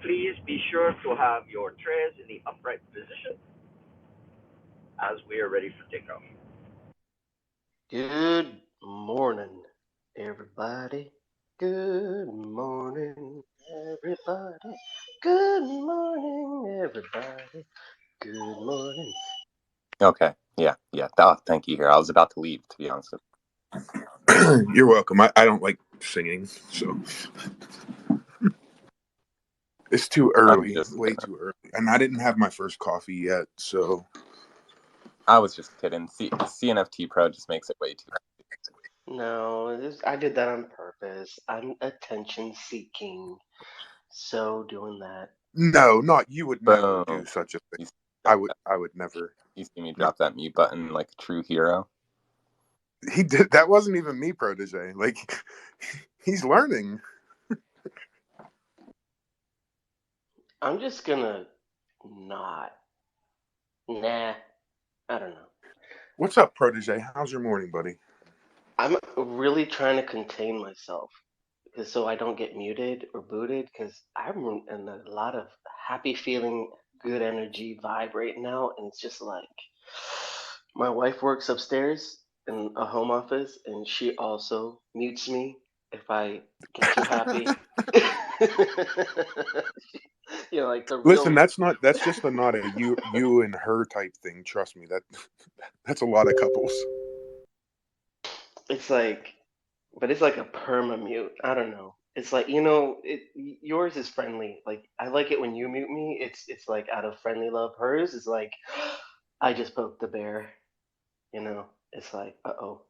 Please be sure to have your trays in the upright position as we are ready for takeoff. Good morning, everybody. Good morning, everybody. Good morning, everybody. Good morning. Okay. Yeah. Oh, thank you. Here, I was about to leave, to be honest. You're welcome. I don't like singing, so it's too early, way too early. And I didn't have my first coffee yet, so I was just kidding. CNFT Pro just makes it way too early. No, I did that on purpose. I'm attention seeking, so doing that. No, not you would never Boom. do such a thing. I would never. You see me drop that mute button like a true hero. He did. That wasn't even me, Protege. Like, he's learning. I'm just gonna not. Nah, I don't know. What's up, Protege? How's your morning, buddy? I'm really trying to contain myself because so I don't get muted or booted because I'm in a lot of happy feeling, good energy vibe right now, and it's just like my wife works upstairs in a home office, and she also mutes me if I get too happy. You know, like the real. Listen, that's just not a you and her type thing. Trust me, that's a lot of couples. It's like, but it's like a perma mute. I don't know. It's like, you know, yours is friendly. Like I like it when you mute me. It's like out of friendly love. Hers is like, I just poked the bear. You know, it's like, oh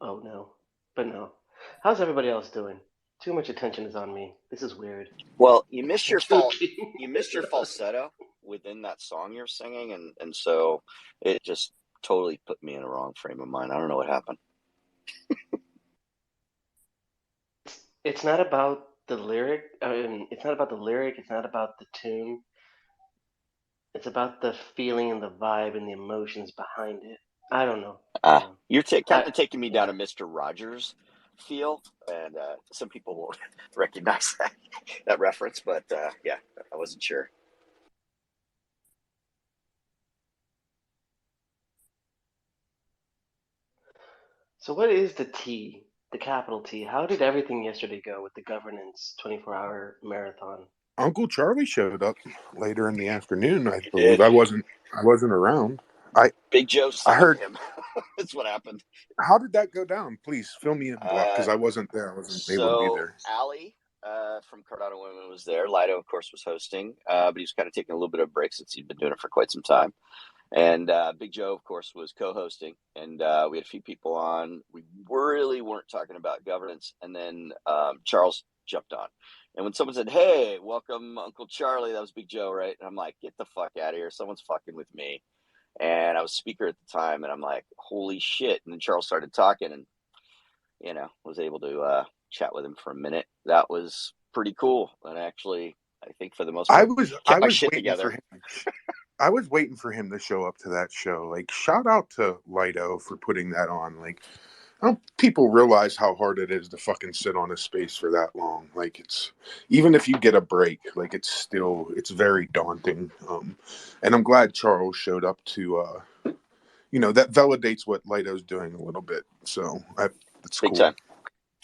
no, but no. How's everybody else doing? Too much attention is on me. This is weird. Well, you missed your falsetto within that song you're singing, and so it just totally put me in a wrong frame of mind. I don't know what happened. It's not about the lyric. It's not about the lyric. It's not about the tune. It's about the feeling and the vibe and the emotions behind it. I don't know. You're kind of taking me down a Mr. Rogers feel, and some people will recognize that reference, but yeah, I wasn't sure. So what is the T, the capital T? How did everything yesterday go with the governance 24-hour marathon? Uncle Charlie showed up later in the afternoon, I believe. I wasn't around. Big Joe summoned him. That's what happened. How did that go down? Please fill me in because I wasn't there. I wasn't able to be there. Ali from Cardano Women was there. Lido, of course, was hosting, but he was kind of taking a little bit of a break since he'd been doing it for quite some time. And Big Joe, of course, was co-hosting, and we had a few people on. We really weren't talking about governance, and then Charles jumped on. And when someone said, "Hey, welcome, Uncle Charlie," that was Big Joe, right? And I'm like, "Get the fuck out of here! Someone's fucking with me." And I was speaker at the time, and I'm like, "Holy shit!" And then Charles started talking, and was able to chat with him for a minute. That was pretty cool, and actually, I think for the most part, kept my shit together. I was waiting for him to show up to that show. Like, shout out to Lido for putting that on. Like, I don't people realize how hard it is to fucking sit on a space for that long. Like, it's even if you get a break, like it's very daunting. And I'm glad Charles showed up to that validates what Lido's doing a little bit. So that's big cool. Time.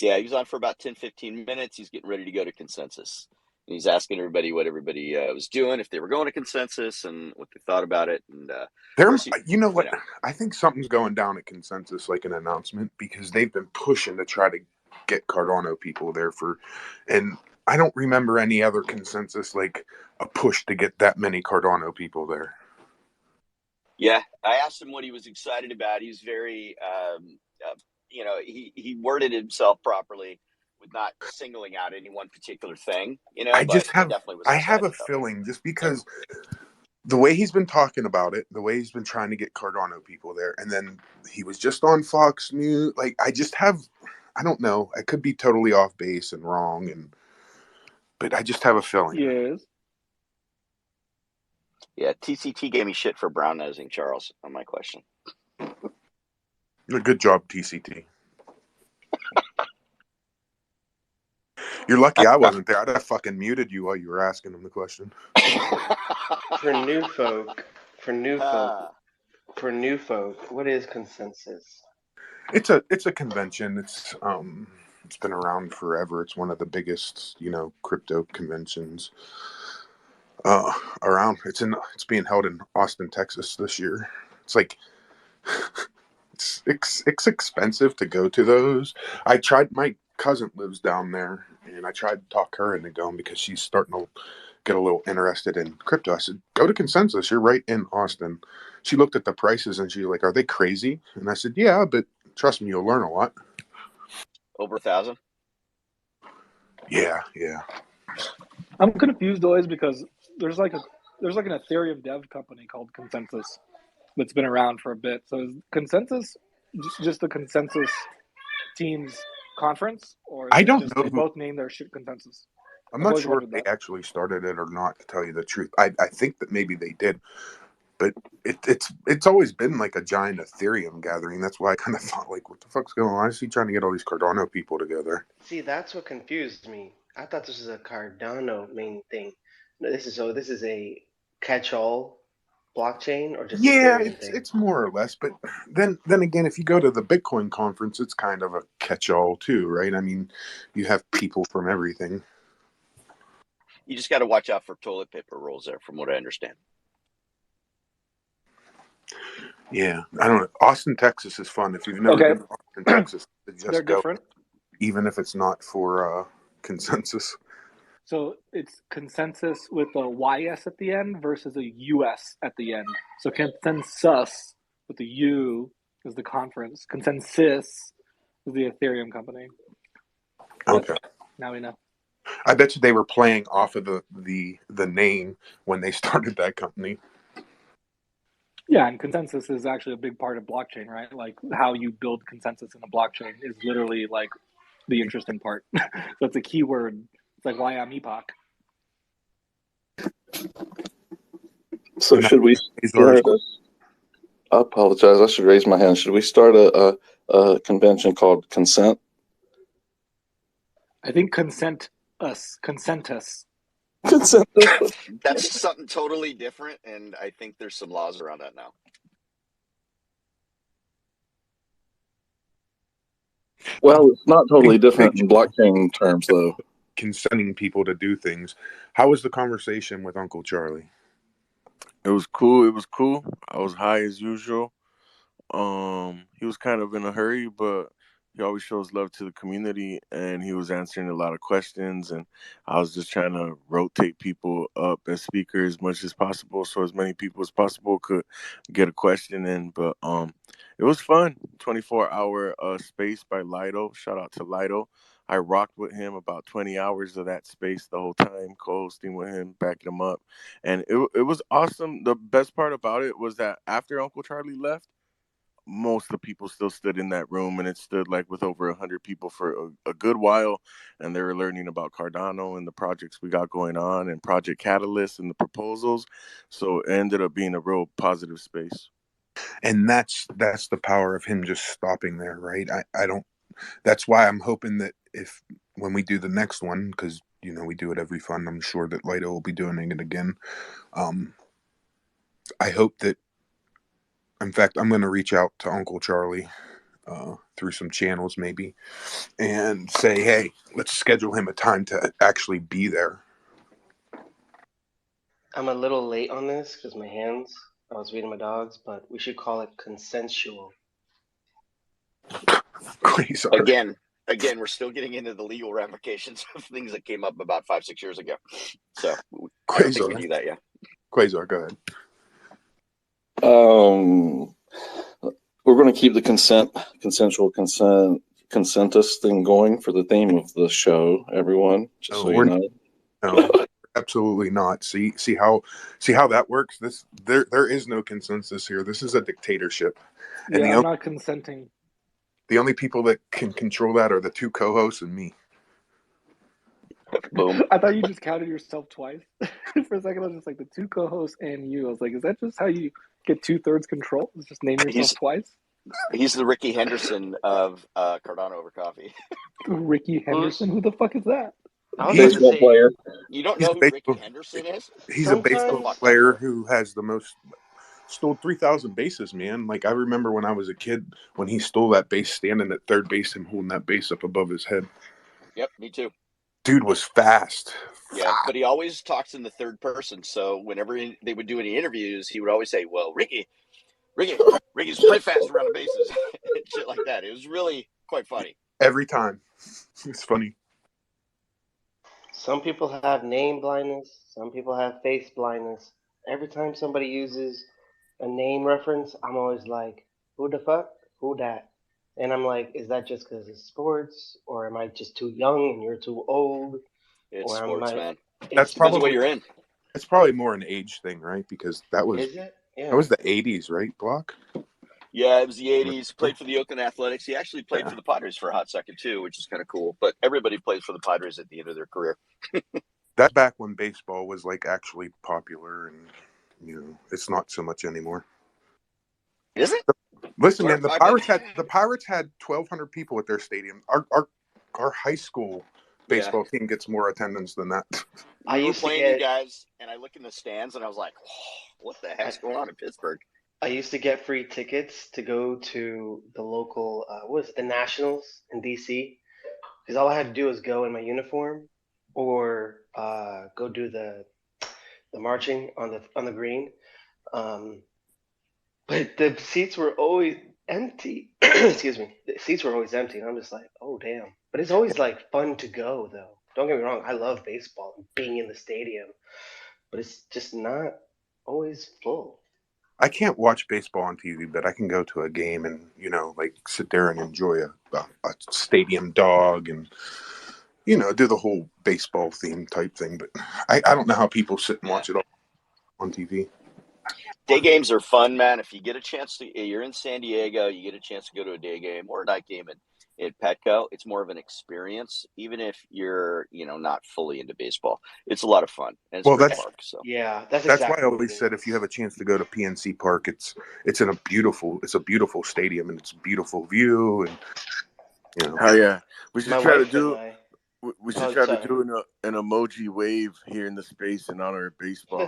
Yeah, he was on for about 10-15 minutes. He's getting ready to go to consensus. And he's asking everybody what everybody was doing, if they were going to consensus, and what they thought about it. And I think something's going down at consensus, like an announcement, because they've been pushing to try to get Cardano people there and I don't remember any other consensus like a push to get that many Cardano people there. Yeah, I asked him what he was excited about. He was very, he worded himself properly with not singling out any one particular thing. I have a feeling just because the way he's been talking about it, the way he's been trying to get Cardano people there, and then he was just on Fox News. Like, I don't know. I could be totally off base and wrong, but I just have a feeling. Yes. Yeah, TCT gave me shit for brown nosing Charles on my question. Good job, TCT. You're lucky I wasn't there. I'd have fucking muted you while you were asking him the question. For new folk, what is consensus? It's a convention. It's been around forever. It's one of the biggest, crypto conventions around. It's being held in Austin, Texas this year. It's like it's expensive to go to those. I tried. My cousin lives down there, and I tried to talk her into going because she's starting to get a little interested in crypto. I said, "Go to Consensus. You're right in Austin." She looked at the prices and she's like, "Are they crazy?" And I said, "Yeah, but trust me, you'll learn a lot." Over 1,000. Yeah. I'm confused always because there's like an Ethereum dev company called Consensus that's been around for a bit. So is Consensus just the Consensus team's conference, or is I it don't just know they who. both name their shit Consensus? I'm I've not always sure if wondered they that. actually started it or not, to tell you the truth. I think that maybe they did, but it's always been like a giant Ethereum gathering. That's why I kind of thought, like, what the fuck's going on? Is he trying to get all these Cardano people together? See, that's what confused me. I thought this was a Cardano main thing. No, this is a catch-all blockchain or just Yeah, Ethereum thing. it's more or less. But then again, if you go to the Bitcoin conference, it's kind of a catch-all too, right? I mean, you have people from everything. You just got to watch out for toilet paper rolls there, from what I understand. Yeah, I don't know. Austin, Texas is fun. If you've never been to Austin, Texas, just They're go, different. even if it's not for Consensus. So it's Consensus with a YS at the end versus a US at the end. So Consensus with the U is the conference. Consensus is the Ethereum company. Okay. Now we know. I bet you they were playing off of the name when they started that company. Yeah, and consensus is actually a big part of blockchain, right? Like how you build consensus in a blockchain is literally like the interesting part. So it's a keyword. It's like why I'm Epoch. So should we start I apologize. I should raise my hand. Should we start a convention called Consent? I think consentus. Consent. That's something totally different, and I think there's some laws around that now. Well, it's not totally different in blockchain terms, though. Consenting people to do things. How was the conversation with Uncle Charlie? It was cool. I was high as usual. He was kind of in a hurry, but he always shows love to the community, and he was answering a lot of questions, and I was just trying to rotate people up as speakers as much as possible, so as many people as possible could get a question in. But it was fun. 24-hour space by Lido. Shout out to Lido. I rocked with him about 20 hours of that space the whole time, co-hosting with him, backing him up, and it was awesome. The best part about it was that after Uncle Charlie left, most of the people still stood in that room, and it stood like with over 100 people for a good while, and they were learning about Cardano and the projects we got going on and Project Catalyst and the proposals. So it ended up being a real positive space. And that's the power of him just stopping there, right? I don't. That's why I'm hoping that when we do the next one, because we do it every fund, I'm sure that Lido will be doing it again. I hope that, in fact, I'm going to reach out to Uncle Charlie through some channels maybe and say, hey, let's schedule him a time to actually be there. I'm a little late on this because I was feeding my dogs, but we should call it consensual. Again, we're still getting into the legal ramifications of things that came up about 5-6 years ago. So I don't think we do that yet. Quasar, go ahead. We're going to keep the consensual consentus thing going for the theme of the show, everyone. Just so you know. No, absolutely not. See how that works. There is no consensus here. This is a dictatorship. And I'm not consenting. The only people that can control that are the two co-hosts and me. Boom. I thought you just counted yourself twice. For a second, I was just like, the two co-hosts and you. I was like, is that just how you get 2/3 control? Is just name yourself twice? He's the Ricky Henderson of Cardano Over Coffee. Ricky Henderson? Who the fuck is that? I was about to Baseball say, player. You don't He's know a who Ricky baseball. Henderson is? He's a baseball sometimes, player who has the most stole 3,000 bases, man. Like I remember when I was a kid when he stole that base, standing at third base and holding that base up above his head. Yep, me too. Dude was fast. Yeah, but he always talks in the third person. So whenever they would do any interviews, he would always say, "Well, Ricky's way fast around the bases," and shit like that. It was really quite funny. Every time. It's funny. some people have name blindness, some people have face blindness. Every time somebody uses a name reference, I'm always like, who the fuck? Who that? And I'm like, is that just because it's sports? Or am I just too young and you're too old? It's Or am sports, I. man. That's Depends on what probably you're in. it's probably more an age thing, right? Because that was Is it? Yeah. the 80s, right, Block? Yeah, it was the '80s. Played for the Oakland Athletics. He actually played Yeah. for the Padres for a hot second too, which is kind of cool. But everybody plays for the Padres at the end of their career. That's back when baseball was like actually popular, and it's not so much anymore. Is it? Listen, man, the Pirates had 1,200 people at their stadium. Our high school baseball team gets more attendance than that. I We were used to playing get you guys, and I look in the stands, and I was like, "What the heck's going on in Pittsburgh?" I used to get free tickets to go to the local what was it, the Nationals in DC, because all I had to do was go in my uniform or go do the marching on the green. Um, but the seats were always empty. Excuse me. The seats were always empty, and I'm just like, oh damn. But it's always like fun to go though. Don't get me wrong. I love baseball and being in the stadium, but it's just not always full. I can't watch baseball on TV, but I can go to a game and like sit there and enjoy a stadium dog and do the whole baseball theme type thing. But I don't know how people sit and watch it all on TV. Day games are fun, man. If you get a chance to, you're in San Diego, you get a chance to go to a day game or a night game at Petco. It's more of an experience, even if you're, not fully into baseball. It's a lot of fun, and it's Well, a great that's park. So Yeah, why exactly I what always it said if you is. have a chance to go to PNC Park, it's a beautiful stadium and it's a beautiful view and Oh yeah, we should My try to wife and do. I. We should Oh, try to sorry. do an emoji wave here in the space in honor of baseball.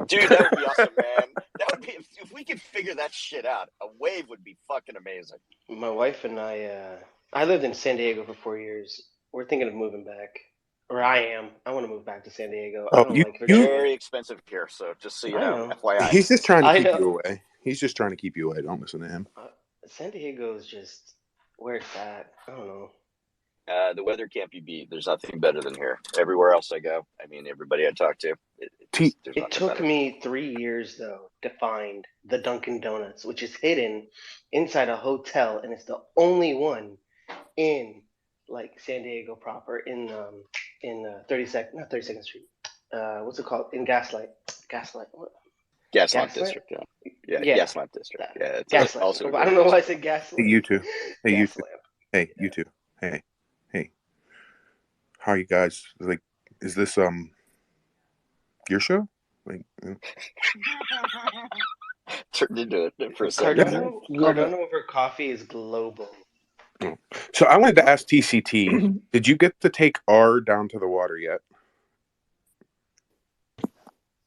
dude, that would be awesome, man. That would be if we could figure that shit out. A wave would be fucking amazing. My wife and I lived in San Diego for 4 years. We're thinking of moving back, or I am. I want to move back to San Diego. I oh don't you like you Virginia. Very expensive here, so just so you I know, know. FYI. he's just trying to I keep know. you away. He's just trying to keep you away. Don't listen to him. San Diego is just where it's at. I don't know. The weather can't be beat. There's nothing better than here. Everywhere else I go, I mean, everybody I talk to, there's It nothing took better. me 3 years though to find the Dunkin' Donuts, which is hidden inside a hotel, and it's the only one in like San Diego proper in 32nd, not 32nd Street. What's it called? In Gaslight. What? Gaslamp Gaslight? District, yeah, Yeah, Gaslamp District. that. Yeah, it's Gaslight. also a I great don't know place why I to said go. Hey, Gaslight. you two. Hey, you Gas two. lamp. Hey, Yeah. you two. Hey. How are you guys? Like, is this your show? Like, Turned into it for a second yeah. there. Love it. Cardano Over Coffee is global. Oh. So I wanted to ask TCT. Did you get to take R down to the water yet?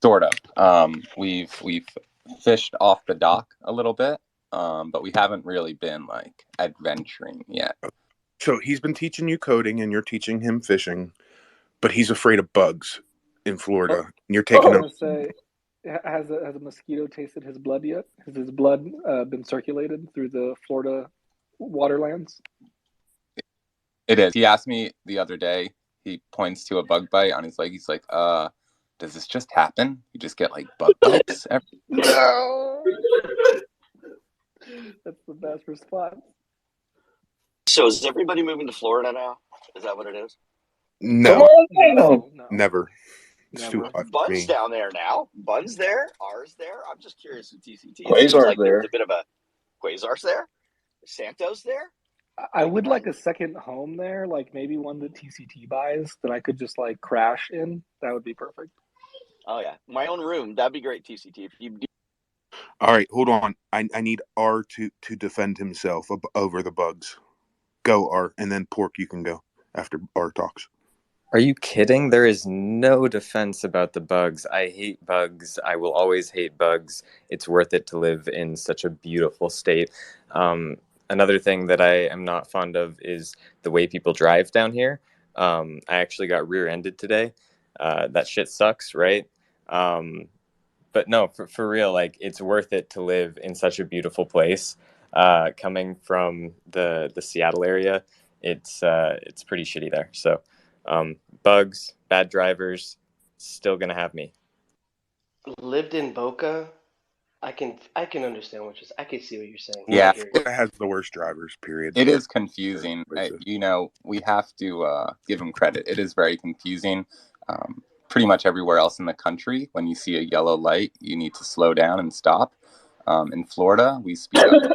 Sort of. We've fished off the dock a little bit, but we haven't really been like adventuring yet. So he's been teaching you coding, and you're teaching him fishing, but he's afraid of bugs in Florida. And you're I taking was him. gonna say, has a mosquito tasted his blood yet? Has his blood been circulated through the Florida waterlands? It is. He asked me the other day. He points to a bug bite on his leg. He's like, does this just happen? You just get like bug bites every No. That's the best response. So is everybody moving to Florida now? Is that what it is? Come No, on down. No. never. It's too Never. hot for Bun's me. down there now. Bun's there. R's there. I'm just curious with TCT. It seems Quasar's like there was there. a bit of a Quasar's there. Santos there. I would like a second home there, like maybe one that TCT buys that I could just like crash in. That would be perfect. Oh yeah, my own room. That'd be great, TCT. If you do. All right, hold on. I need R to defend himself over the bugs. Go, R, and then Pork, you can go after R talks. Are you kidding? There is no defense about the bugs. I hate bugs. I will always hate bugs. It's worth it to live in such a beautiful state. Another thing that I am not fond of is the way people drive down here. I actually got rear-ended today. That shit sucks, right? But no, for real, like it's worth it to live in such a beautiful place. Coming from the Seattle area, it's pretty shitty there. So bugs, bad drivers, still gonna have me. Lived in Boca. I can understand what I can see what you're saying. Yeah, I hear you. Florida has the worst drivers. Period. it is confusing. You know, we have to give them credit. It is very confusing. Pretty much everywhere else in the country, when you see a yellow light, you need to slow down and stop. In Florida, we speed up.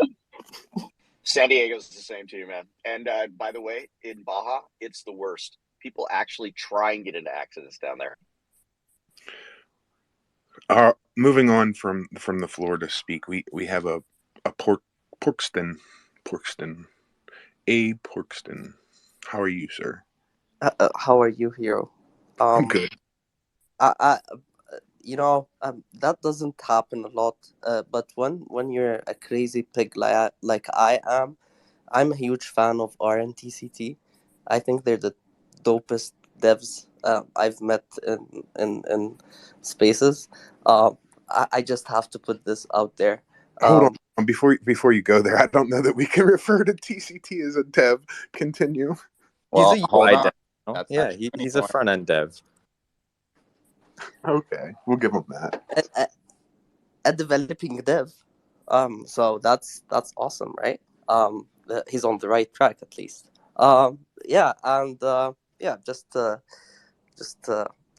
San Diego's the same too, man. And by the way, in Baja, it's the worst. People actually try and get into accidents down there. Moving on from the Florida speak, we have a Porkston. A Porkston. How are you, sir? How are you, hero? I'm good. I that doesn't happen a lot. But when you're a crazy pig like I am, I'm a huge fan of RNTCT. I think they're the dopest devs I've met in spaces. I just have to put this out there. Hold on. Before you go there, I don't know that we can refer to TCT as a dev. Continue. Well, he's a hold UI on. dev. That's Yeah, not true he's a anymore. front end dev. Okay, we'll give him that. A developing dev. So that's awesome, right? He's on the right track at least. Yeah, and just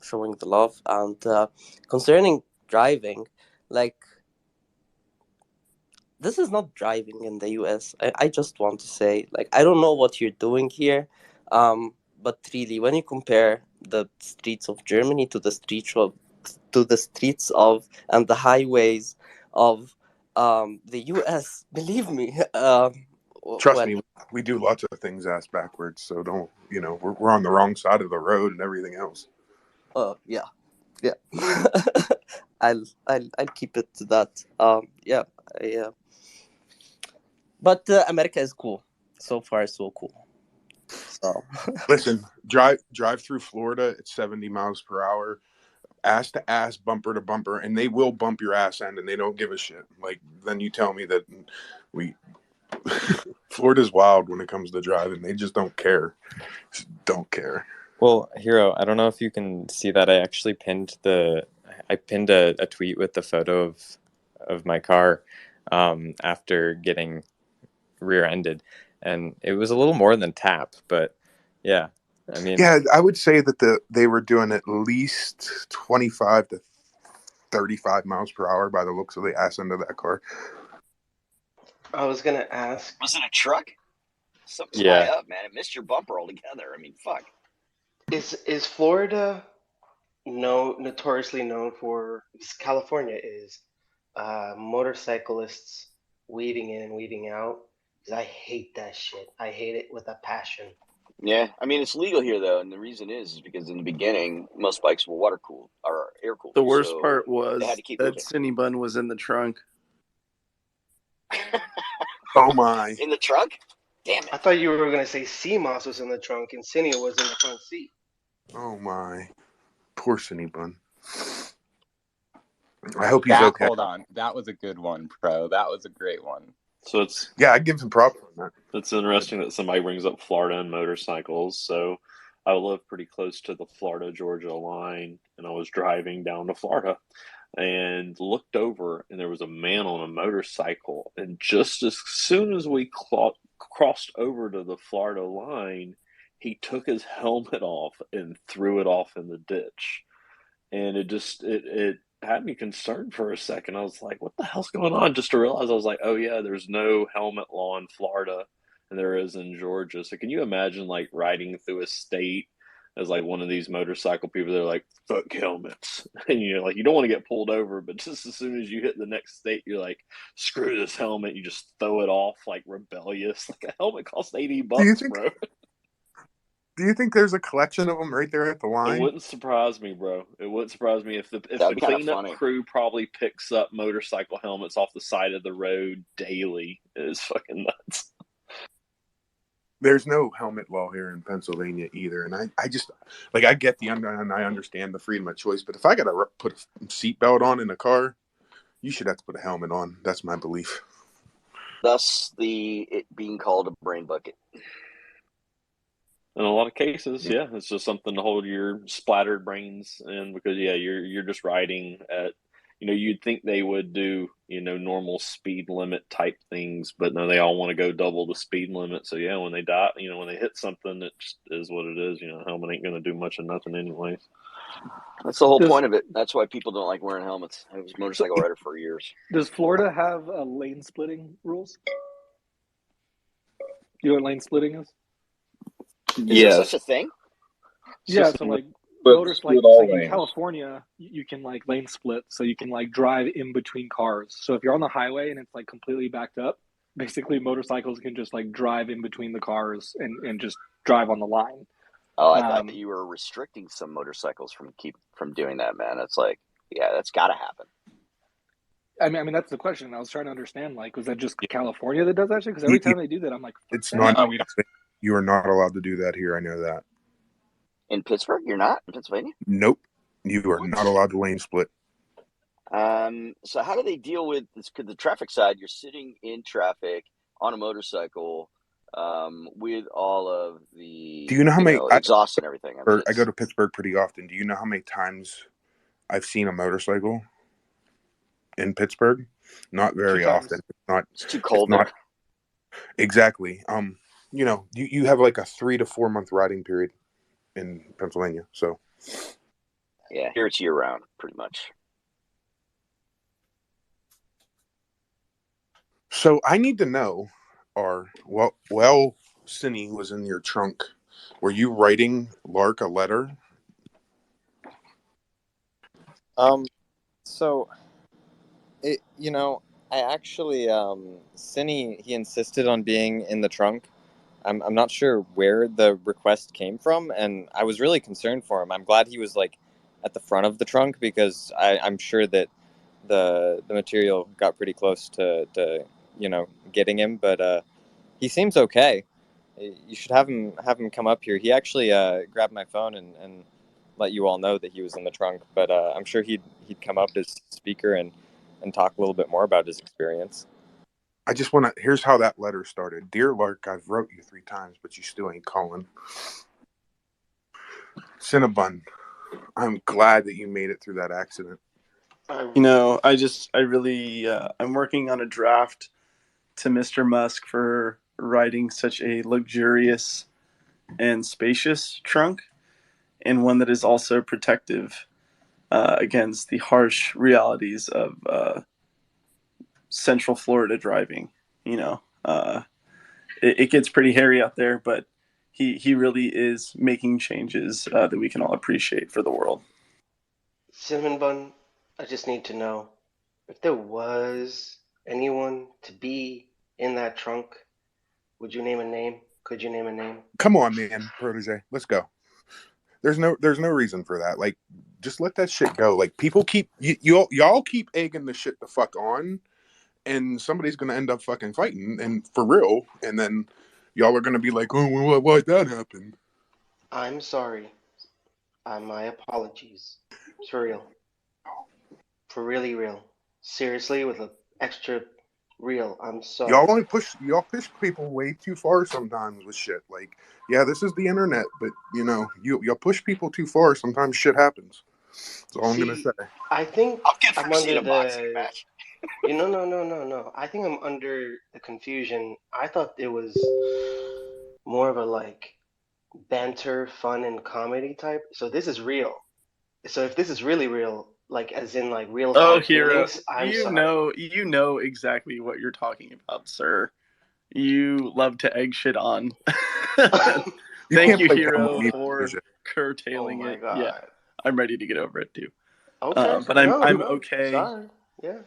showing the love. And concerning driving, like, this is not driving in the US. I just want to say, like, I don't know what you're doing here, but really, when you compare the streets of Germany to the streets of and the highways of the US, believe me. Trust me, we do lots of things ass backwards. So don't, we're on the wrong side of the road and everything else. Yeah. I'll keep it to that. But America is cool. So far, so cool. So listen, drive through Florida at 70 miles per hour, ass to ass, bumper to bumper, and they will bump your ass end, and they don't give a shit. Like, then you tell me that Florida's wild when it comes to driving. They just don't care. Don't care. Well, Hero, I don't know if you can see that. I actually pinned a tweet with the photo of my car after getting rear-ended, and it was a little more than tap, but yeah, I mean, yeah, I would say that they were doing at least 25 to 35 miles per hour by the looks of the ass end of that car. I was gonna ask. Was it a truck? Something's Yeah. high up, man. It missed your bumper altogether. I mean, fuck. Is Florida notoriously known for? Because California is motorcyclists weaving in and weaving out. Because I hate that shit. I hate it with a passion. Yeah, I mean, it's legal here though, and the reason is because in the beginning most bikes were water cooled or air cooled. The worst so part was they had to keep that moving. Cinny bun was in the trunk. Oh my! In the trunk? Damn it! I thought you were gonna say CMOS was in the trunk and Cinny was in the front seat. Oh my! Poor Cinny Bun. I hope he's okay. Hold on, that was a good one, Pro. That was a great one. So it's I'd give some props on that. It's interesting that somebody brings up Florida and motorcycles. So I live pretty close to the Florida-Georgia line, and I was driving down to Florida and looked over, and there was a man on a motorcycle. And just as soon as we crossed over to the Florida line, he took his helmet off and threw it off in the ditch. And it had me concerned for a second. I was like, what the hell's going on? Just to realize I was like, oh yeah, there's no helmet law in Florida and there is in Georgia. So can you imagine like riding through a state as like one of these motorcycle people that are like, fuck helmets. And you're like, you don't want to get pulled over, but just as soon as you hit the next state, you're like, screw this helmet. You just throw it off like rebellious. Like a helmet costs $80, bro. Do you think there's a collection of them right there at the It line? wouldn't surprise me, bro. It wouldn't surprise me if the That'd be kinda cleanup funny. crew probably picks up motorcycle helmets off the side of the road daily. It is fucking nuts. There's no helmet law here in Pennsylvania either, and I just like I get and I understand the freedom of choice, but if I gotta put a seatbelt on in a car, you should have to put a helmet on. That's my belief. Thus, it being called a brain bucket. In a lot of cases, yeah, it's just something to hold your splattered brains in because you're just riding at, you'd think they would do, normal speed limit type things, but no, they all want to go double the speed limit. So yeah, when they die, when they hit something, it just is what it is. Helmet ain't gonna do much of nothing anyways. That's the whole point of it. That's why people don't like wearing helmets. I was a motorcycle rider for years. Does Florida have lane splitting rules? You know what lane splitting is? Is there such a thing? Yeah, so like in California, you can like lane split, so you can like drive in between cars. So if you're on the highway and it's like completely backed up, basically motorcycles can just like drive in between the cars and just drive on the line. Oh, I thought that you were restricting some motorcycles from doing that, man. It's like, yeah, that's got to happen. I mean, that's the question. I was trying to understand, like, was that just California that does that shit? Because every time they do that, I'm like, it's not. You are not allowed to do that here. I know that. In Pittsburgh, you're not in Pennsylvania. Nope, you are not allowed to lane split. So how do they deal with this? The traffic side, you're sitting in traffic on a motorcycle, with all of the do you know how many exhaust and everything? I go to Pittsburgh pretty often. Do you know how many times I've seen a motorcycle in Pittsburgh? Not very often. It's too cold there. Exactly. You have like a 3 to 4 month riding period in Pennsylvania. So yeah, here it's year round, pretty much. So I need to know, while Cinny was in your trunk, were you writing Lark a letter? So, I actually, Cinny, he insisted on being in the trunk. I'm not sure where the request came from, and I was really concerned for him. I'm glad he was like at the front of the trunk because I'm sure that the material got pretty close to getting him, but he seems okay. You should have him come up here. He actually grabbed my phone and let you all know that he was in the trunk, but I'm sure he'd come up as speaker and talk a little bit more about his experience. I just want to, here's how that letter started. Dear Lark, I've wrote you 3 times, but you still ain't calling. Cinnabon, I'm glad that you made it through that accident. I'm working on a draft to Mr. Musk for writing such a luxurious and spacious trunk, and one that is also protective against the harsh realities of Central Florida driving. It gets pretty hairy out there, but he really is making changes that we can all appreciate for the world. Cinnamon Bun, I just need to know if there was anyone to be in that trunk. Would you name a name? Could you name a name? Come on, man, Protege, let's go. There's no reason for that. Like, just let that shit go. Like, people keep y'all keep egging the shit the fuck on, and somebody's gonna end up fucking fighting, and for real. And then y'all are gonna be like, "Oh, well, why'd that happen?" I'm sorry. My apologies. It's for real. For really real. Seriously, with an extra real. I'm sorry. Y'all push people way too far sometimes with shit. Like, yeah, this is the internet, but y'all push people too far. Sometimes shit happens. That's all I'm gonna say. I think I'm under boxing match. No. I think I'm under the confusion. I thought it was more of a like banter, fun, and comedy type. So this is real. So if this is really real, like as in like real feelings, I'm sorry. You know exactly what you're talking about, sir. You love to egg shit on. Thank you, Hero, for curtailing it. God. Yeah, I'm ready to get over it too. Okay, but I'm okay. Sorry. Yeah.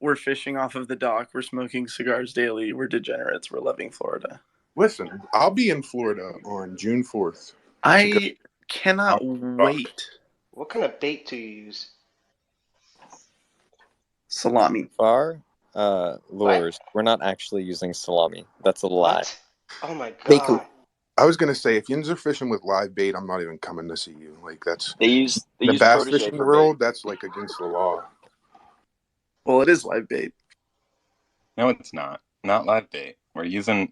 We're fishing off of the dock. We're smoking cigars daily. We're degenerates. We're loving Florida. Listen, I'll be in Florida on June 4th. I cannot wait. What kind of bait do you use? Salami. Far, lures. We're not actually using salami. That's a lie. What? Oh my Bacon. god. I was gonna say, if you're fishing with live bait, I'm not even coming to see you. Like that's They use the bass Protege fishing for world. bait. That's like against the law. Well, it is live bait. No, it's not. Not live bait. We're using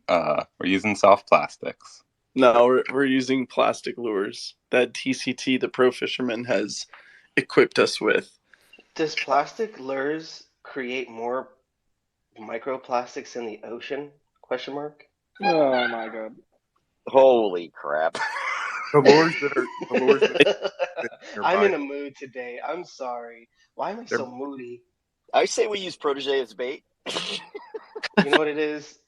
soft plastics. No, we're using plastic lures that TCT, the pro fisherman, has equipped us with. Does plastic lures create more microplastics in the ocean? Question mark. Oh my god. Holy crap. The lures that I'm nearby, in a mood today. I'm sorry. Why am I so moody? I say we use Protege as bait. You know what it is?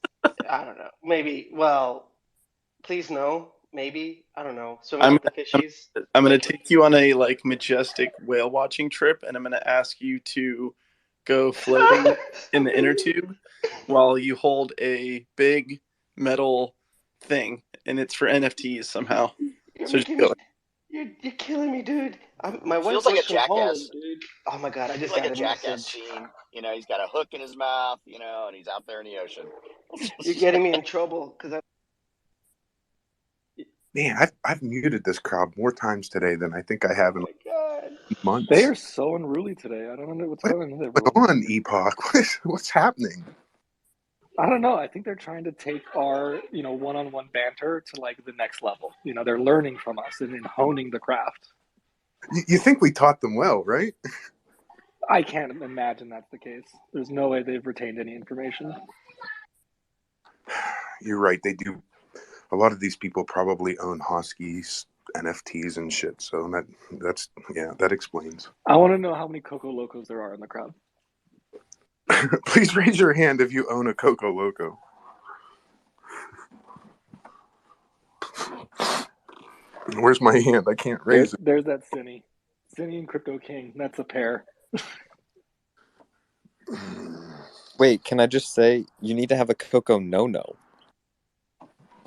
I don't know. Maybe. Well, please no. Maybe. I don't know. Swimming with the fishies. I'm gonna take you on a like majestic whale watching trip, and I'm gonna ask you to go floating in the inner tube while you hold a big metal thing, and it's for NFTs somehow. You're killing me, dude. My wife Feels like works a from home, jackass. dude. Oh my god, I just like got a a jackass message. scene. You know, he's got a hook in his mouth, you know, and he's out there in the ocean. You're getting me in trouble because Man, I've muted this crowd more times today than I think I have in months. They are so unruly today. I don't know what's going on with What's everyone. on, Epoch? What's happening? I don't know. I think they're trying to take our, one-on-one banter to like the next level. They're learning from us and honing the craft. You think we taught them well, right? I can't imagine that's the case. There's no way they've retained any information. You're right. They do. A lot of these people probably own Huskies, NFTs, and shit. So that explains. I want to know how many CoCo Locos there are in the crowd. Please raise your hand if you own a CoCo Loco. Where's my hand? I can't raise it. There's that Cinny. Cinny and Crypto King. That's a pair. Wait, can I just say you need to have a CoCo No.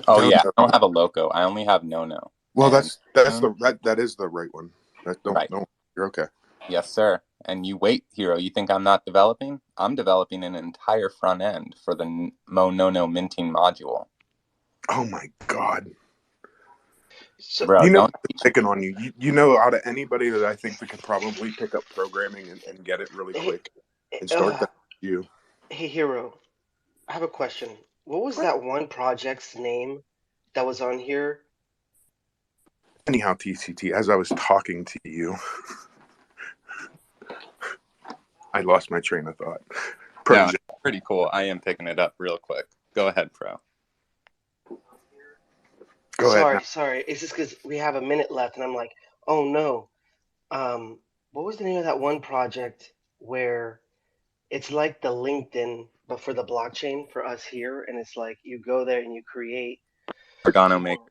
Oh yeah, I don't have a Loco. I only have No. Well, that is the right one. Right. You're okay. Yes, sir. And you wait, Hero. You think I'm not developing? I'm developing an entire front end for the Mo No minting module. Oh my god. So, Bro, I'm picking on you. You know, out of anybody that I think that could probably pick up programming and get it really quick and start that you. Hey, Hero. I have a question. What was that one project's name that was on here? Anyhow, TCT, as I was talking to you, I lost my train of thought. Yeah, pretty cool. I am picking it up real quick. Go ahead, Pro. Go ahead. Sorry. It's just because we have a minute left, and I'm like, oh no. What was the name of that one project where it's like the LinkedIn, but for the blockchain for us here, and it's like you go there and you create. Cardano Makers.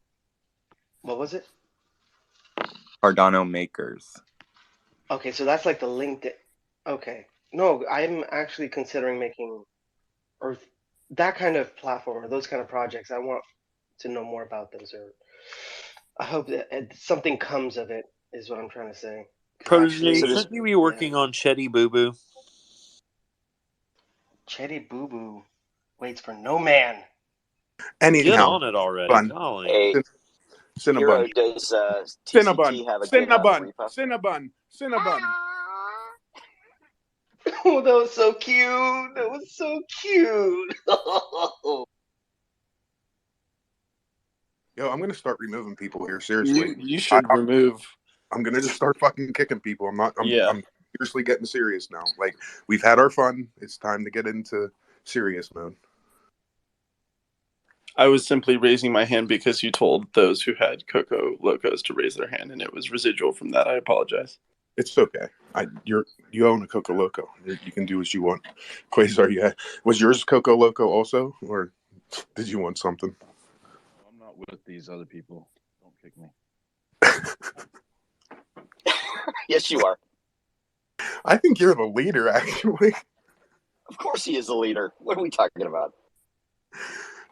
What was it? Cardano Makers. Okay, so that's like the LinkedIn. Okay. No, I'm actually considering making, or that kind of platform or those kind of projects. I want to know more about those, or I hope that something comes of it. Is what I'm trying to say. Protege, shouldn't you be working on Chetty Boo Boo? Chetty Boo Boo waits for no man. Anyhow, get on it already. Golly. Hey, Hero, does TCT have a GitHub repo? Cinnabon. Oh, that was so cute. That was so cute. Yo, I'm gonna start removing people here. Seriously, you should remove. I'm gonna just start fucking kicking people. I'm seriously getting serious now. Like, we've had our fun. It's time to get into serious mode. I was simply raising my hand because you told those who had CoCo Locos to raise their hand, and it was residual from that. I apologize. It's okay. You own a CoCo Loco. You can do what you want. Quasar, was yours CoCo Loco also, or did you want something? I'm not with these other people. Don't kick me. Yes, you are. I think you're the leader, actually. Of course he is the leader. What are we talking about?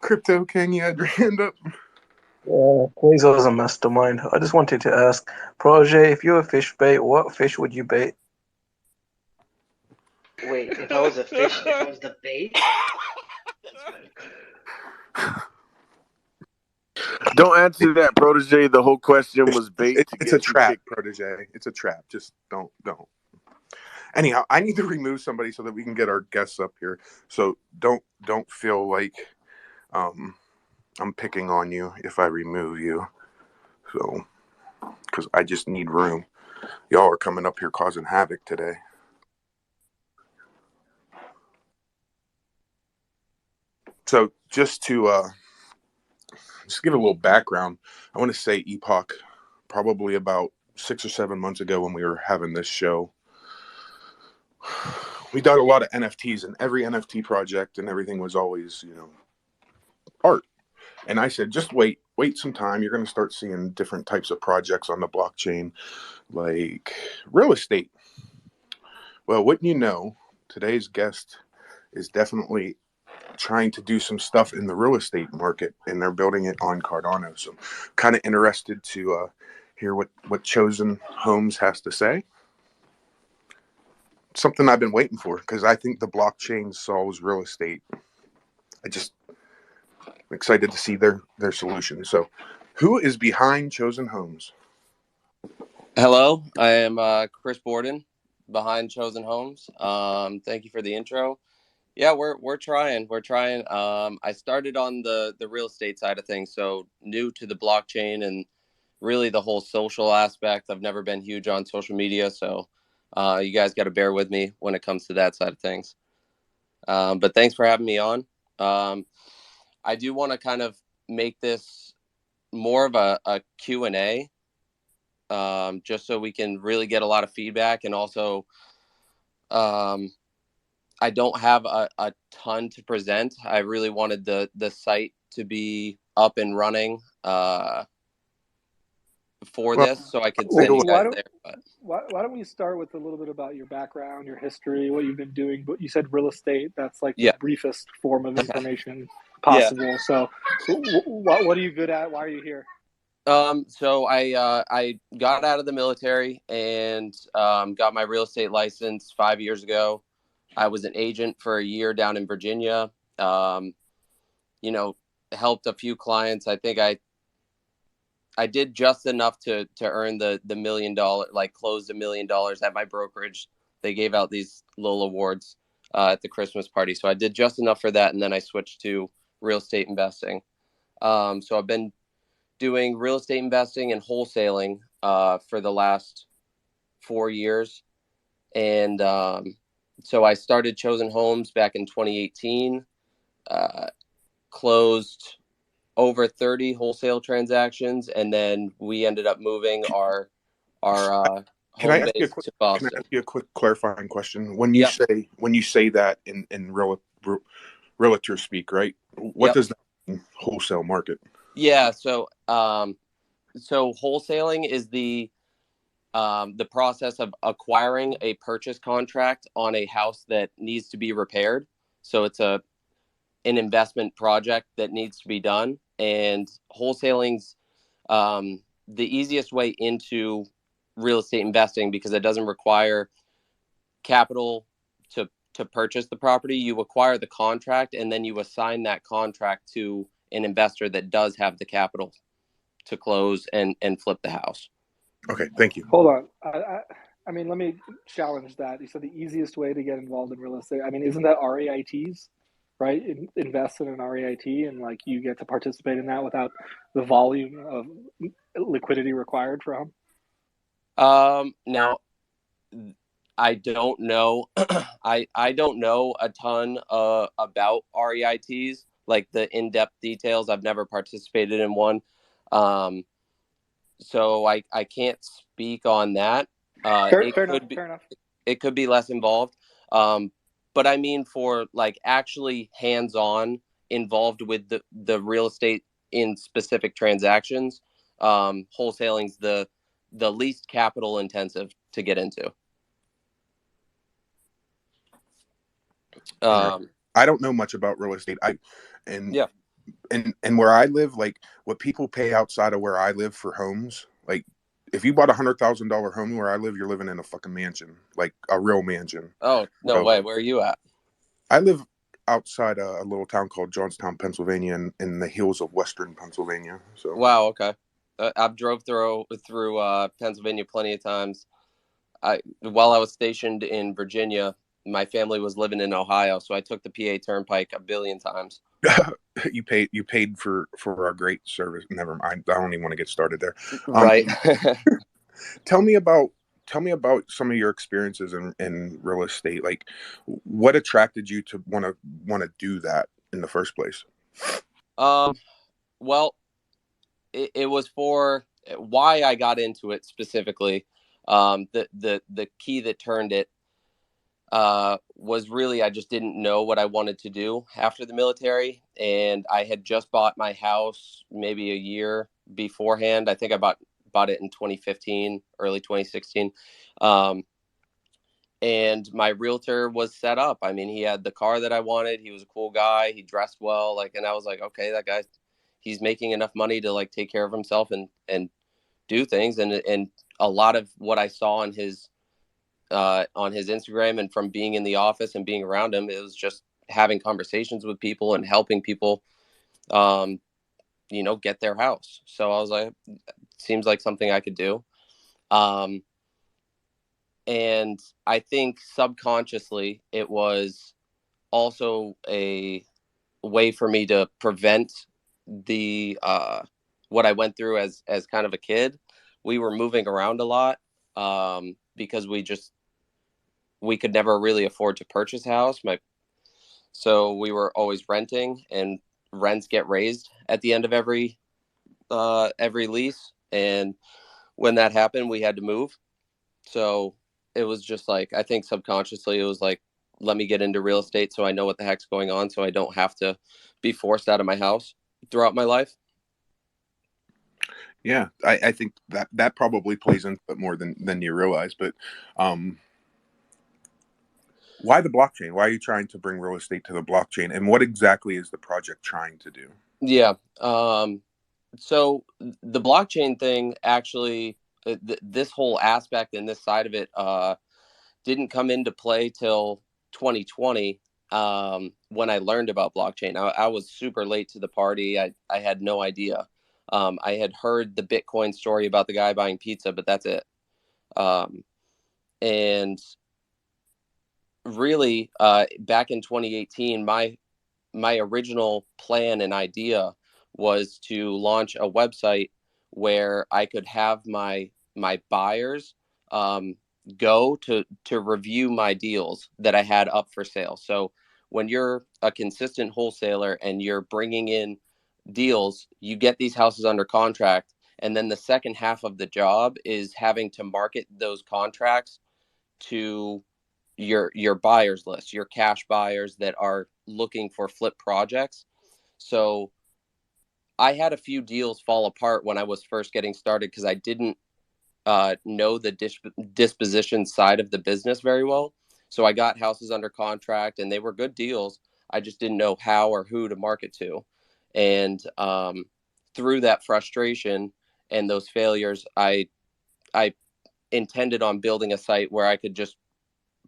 Crypto King, you had your hand up. Quasar is a mastermind. I just wanted to ask, Protege, if you were fish bait, what fish would you bait? Wait, if I was a fish, if I was the bait? Don't answer that, Protege. The whole question was bait to It's get a you trap, kicked. Protege. It's a trap. Just don't. Anyhow, I need to remove somebody so that we can get our guests up here. So don't feel like I'm picking on you if I remove you. So, because I just need room. Y'all are coming up here causing havoc today. So just to just give a little background, I want to say Epoch, probably about 6 or 7 months ago when we were having this show, we did a lot of NFTs, and every NFT project and everything was always, art. And I said, just wait some time. You're going to start seeing different types of projects on the blockchain, like real estate. Well, wouldn't you know, today's guest is definitely trying to do some stuff in the real estate market, and they're building it on Cardano. So I'm kind of interested to hear what Chosen Homes has to say. Something I've been waiting for, because I think the blockchain solves real estate. I'm excited to see their solution. So who is behind Chosen Homes? Hello, I am Chris Borden behind Chosen Homes. Thank you for the intro. Yeah, we're trying. I started on the real estate side of things, so new to the blockchain and really the whole social aspect. I've never been huge on social media, so you guys got to bear with me when it comes to that side of things. But thanks for having me on. I do want to kind of make this more of a Q&A, just so we can really get a lot of feedback. And also, I don't have a ton to present. I really wanted the site to be up and running for this, so I could send you guys there. But Why don't we start with a little bit about your background, your history, what you've been doing? But you said real estate. That's like the briefest form of information possible. Yeah. So what are you good at? Why are you here? So I got out of the military and got my real estate license 5 years ago. I was an agent for a year down in Virginia. Helped a few clients. I think I did just enough to earn the $1 million, like closed $1 million at my brokerage. They gave out these little awards at the Christmas party. So I did just enough for that. And then I switched to real estate investing. So I've been doing real estate investing and wholesaling for the last 4 years. And so I started Chosen Homes back in 2018, closed over 30 wholesale transactions, and then we ended up moving our home base to Boston. Can I ask you a quick clarifying question? When you say that in realtor speak, right? What does that mean, wholesale market? Yeah, so wholesaling is the process of acquiring a purchase contract on a house that needs to be repaired. So it's an investment project that needs to be done, and wholesaling's the easiest way into real estate investing because it doesn't require capital to purchase the property. You acquire the contract and then you assign that contract to an investor that does have the capital to close and flip the house. Okay, thank you. Hold on. I mean, let me challenge that. You said the easiest way to get involved in real estate. I mean, isn't that REITs, right? Invest in an REIT and like you get to participate in that without the volume of liquidity required from? Now, I don't know. I don't know a ton about REITs, like the in-depth details. I've never participated in one. So I can't speak on that. Fair enough. It could be less involved. But I mean, for like actually hands-on involved with the real estate in specific transactions, wholesaling's the least capital intensive to get into. I don't know much about real estate. and where I live, like what people pay outside of where I live for homes, like if you bought $100,000 home where I live, you're living in a fucking mansion, like a real mansion. Oh, no So way. Where are you at? I live outside a little town called Johnstown, Pennsylvania, in the hills of Western Pennsylvania. So Wow. Okay. I've drove through Pennsylvania plenty of times. While I was stationed in Virginia, my family was living in Ohio, so I took the PA Turnpike a billion times. you paid for our great service. Never mind. I don't even want to get started there. Right. Tell me about some of your experiences in real estate. Like, what attracted you to want to do that in the first place? Well, it was for why I got into it specifically. The key that turned it was really I just didn't know what I wanted to do after the military, and I had just bought my house maybe a year beforehand. I think I bought it in 2015, early 2016. And my realtor was set up. I mean, he had the car that I wanted. He was a cool guy. He dressed well, and I was like, okay, that guy, he's making enough money to like take care of himself and do things. And a lot of what I saw on his Instagram and from being in the office and being around him, it was just having conversations with people and helping people, get their house. So I was like, seems like something I could do. And I think subconsciously it was also a way for me to prevent the what I went through as kind of a kid. We were moving around a lot because we could never really afford to purchase a house. So we were always renting, and rents get raised at the end of every lease. And when that happened, we had to move. So it was just like, I think subconsciously it was like, let me get into real estate so I know what the heck's going on, so I don't have to be forced out of my house throughout my life. Yeah, I think that probably plays into it more than you realize. But why the blockchain? Why are you trying to bring real estate to the blockchain? And what exactly is the project trying to do? Yeah. So the blockchain thing, actually, this whole aspect and this side of it didn't come into play till 2020 when I learned about blockchain. I was super late to the party. I had no idea. I had heard the Bitcoin story about the guy buying pizza, but that's it. And really, back in 2018, my original plan and idea was to launch a website where I could have my buyers go to review my deals that I had up for sale. So when you're a consistent wholesaler and you're bringing in deals, you get these houses under contract, and then the second half of the job is having to market those contracts to your buyers list, your cash buyers that are looking for flip projects. So I had a few deals fall apart when I was first getting started because I didn't know the disposition side of the business very well. So I got houses under contract and they were good deals. I just didn't know how or who to market to. And through that frustration and those failures, I intended on building a site where I could just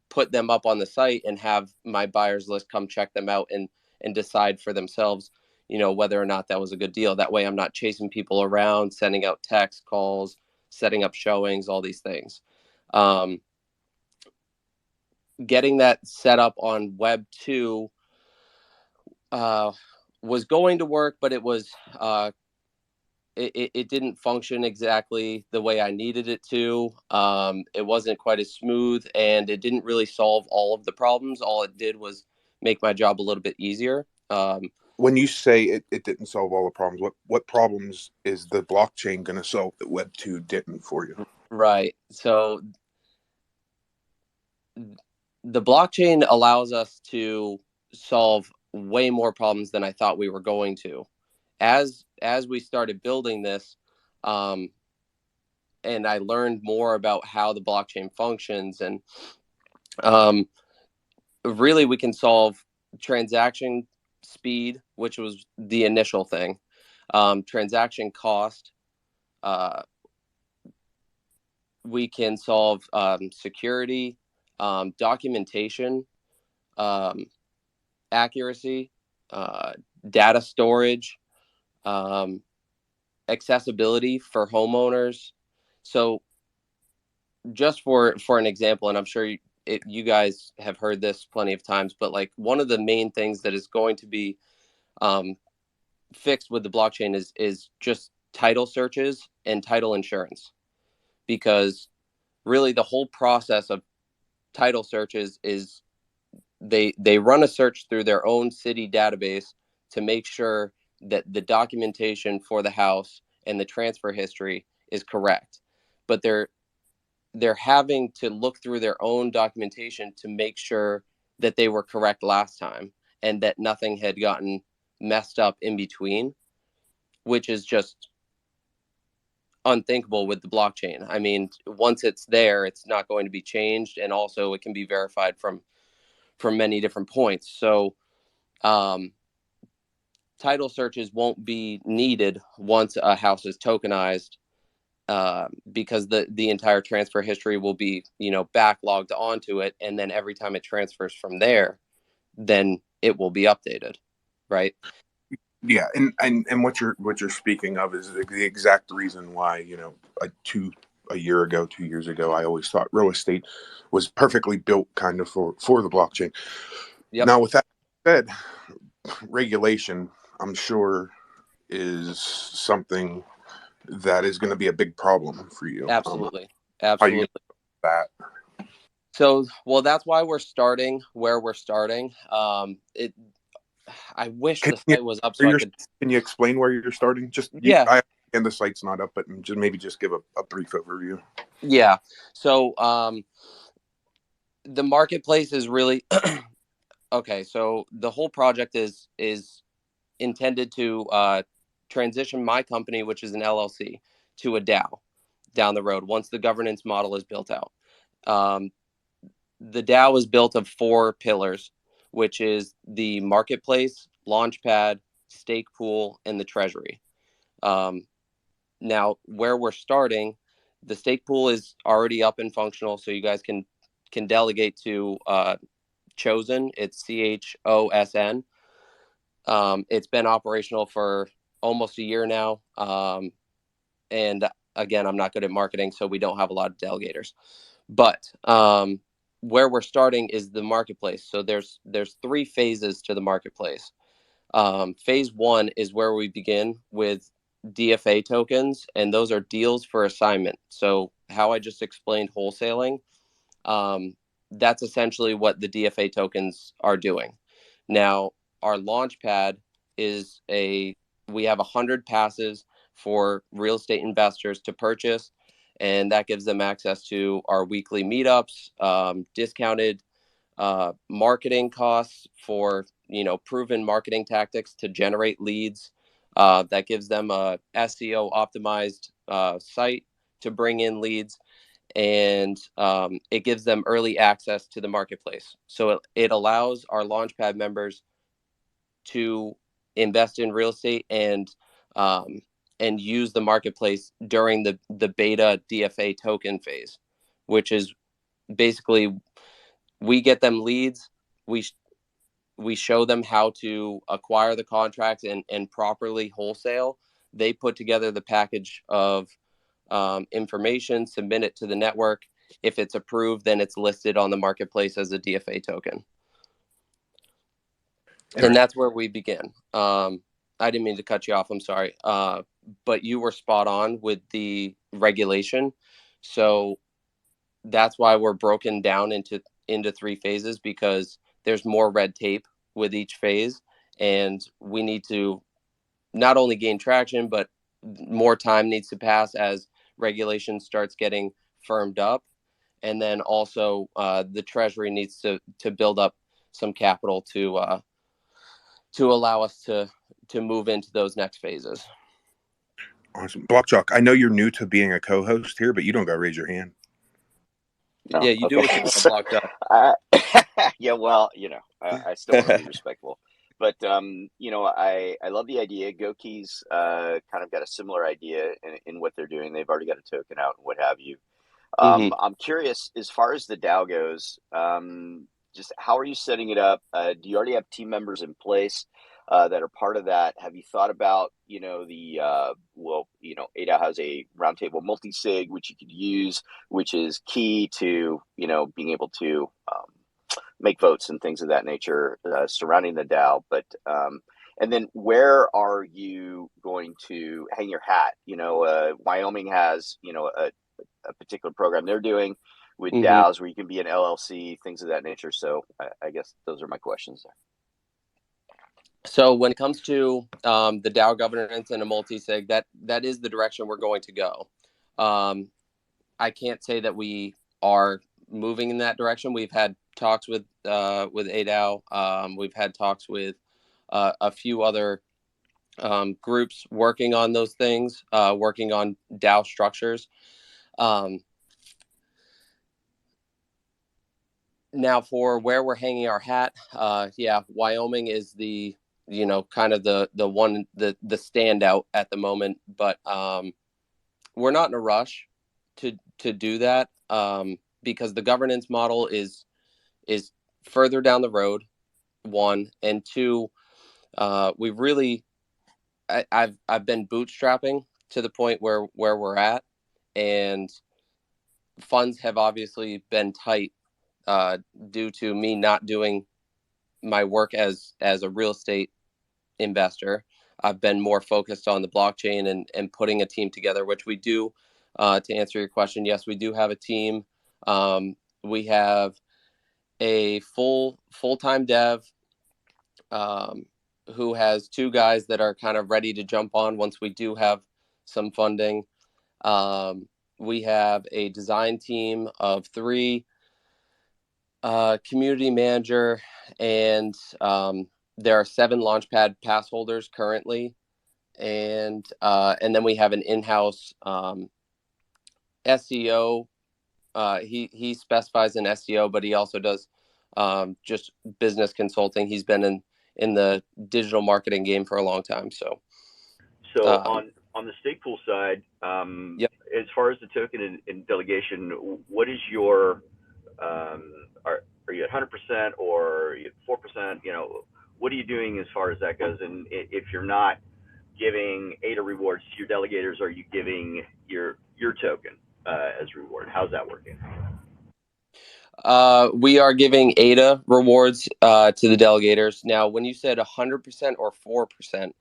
put them up on the site and have my buyers list come check them out and decide for themselves, whether or not that was a good deal. That way I'm not chasing people around, sending out text calls, setting up showings, all these things. Getting that set up on Web 2 was going to work, but it was it didn't function exactly the way I needed it to. It wasn't quite as smooth, and it didn't really solve all of the problems. All it did was make my job a little bit easier. When you say it didn't solve all the problems, what problems is the blockchain going to solve that Web 2 didn't for you? Right. So the blockchain allows us to solve way more problems than I thought we were going to. As we started building this, and I learned more about how the blockchain functions, and really we can solve transaction speed, which was the initial thing. Transaction cost, we can solve security, documentation, accuracy, data storage, accessibility for homeowners. So just for an example, and I'm sure you guys have heard this plenty of times, but like one of the main things that is going to be fixed with the blockchain is just title searches and title insurance, because really the whole process of title searches is they run a search through their own city database to make sure that the documentation for the house and the transfer history is correct, but they're having to look through their own documentation to make sure that they were correct last time and that nothing had gotten messed up in between, which is just unthinkable with the blockchain. I mean, once it's there, it's not going to be changed, and also it can be verified from many different points. So title searches won't be needed once a house is tokenized, because the entire transfer history will be, backlogged onto it, and then every time it transfers from there, then it will be updated, right? Yeah, and what you're speaking of is the exact reason why, 2 years ago, I always thought real estate was perfectly built kind of for the blockchain. Yep. Now, with that said, regulation, I'm sure, is something that is going to be a big problem for you. Absolutely. How are you that? So, well, that's why we're starting where we're starting. I wish the site was up so I could. Can you explain where you're starting? Yeah. And the site's not up, but just give a brief overview. Yeah. So the marketplace is really okay. So the whole project is intended to transition my company, which is an LLC, to a DAO down the road once the governance model is built out. The DAO is built of 4 pillars, which is the marketplace, launchpad, stake pool, and the treasury. Now, where we're starting, the stake pool is already up and functional, so you guys can delegate to Chosen. It's CHOSN. It's been operational for almost a year now, and again, I'm not good at marketing, so we don't have a lot of delegators. But where we're starting is the marketplace. So there's 3 phases to the marketplace. Phase 1 is where we begin with DFA tokens, and those are deals for assignment. So how I just explained wholesaling, that's essentially what the DFA tokens are doing. Now, our launchpad is we have 100 passes for real estate investors to purchase, and that gives them access to our weekly meetups, discounted marketing costs for proven marketing tactics to generate leads. That gives them a SEO optimized site to bring in leads, and it gives them early access to the marketplace. So it allows our Launchpad members to invest in real estate and use the marketplace during the beta DFA token phase, which is basically we get them leads. We show them how to acquire the contracts and properly wholesale. They put together the package of information, submit it to the network. If it's approved, then it's listed on the marketplace as a DFA token. And that's where we begin. I didn't mean to cut you off. I'm sorry. But you were spot on with the regulation. So that's why we're broken down into 3 phases, because there's more red tape with each phase, and we need to not only gain traction, but more time needs to pass as regulation starts getting firmed up. And then also the treasury needs to build up some capital to allow us to move into those next phases. Awesome. Blockchalk, I know you're new to being a co-host here, but you don't got to raise your hand. No, yeah, you okay. do what you want, Blocked up. Yeah, well, I still want to be respectful. But I love the idea. Goki's kind of got a similar idea in what they're doing. They've already got a token out and what have you. I'm curious, as far as the DAO goes, just how are you setting it up? Do you already have team members in place that are part of that? Have you thought about, ADAO has a roundtable multi-sig, which you could use, which is key to, being able to make votes and things of that nature surrounding the DAO. But and then where are you going to hang your hat? Wyoming has, a particular program they're doing with DAOs where you can be an LLC, things of that nature. So I guess those are my questions there. So when it comes to the DAO governance and a multi-sig, that is the direction we're going to go. I can't say that we are moving in that direction. We've had talks with ADAO. We've had talks with a few other groups working on those things, working on DAO structures. Now for where we're hanging our hat, Wyoming is the kind of the one, the standout at the moment, but we're not in a rush to do that because the governance model is further down the road, one, and two, I've been bootstrapping to the point where we're at, and funds have obviously been tight due to me not doing my work as a real estate investor. I've been more focused on the blockchain and putting a team together, which we do. To answer your question, yes, we do have a team. We have a full-time dev who has two guys that are kind of ready to jump on once we do have some funding. We have a design team of 3, community manager, and there are 7 Launchpad pass holders currently, and then we have an in-house SEO. He specifies in SEO, but he also does just business consulting. He's been in the digital marketing game for a long time. So on the stake pool side, as far as the token and delegation, what is your are you at 100% or are you at 4%? What are you doing as far as that goes? And if you're not giving ADA rewards to your delegators, are you giving your token as reward? How's that working? We are giving ADA rewards to the delegators. Now, when you said 100% or 4%,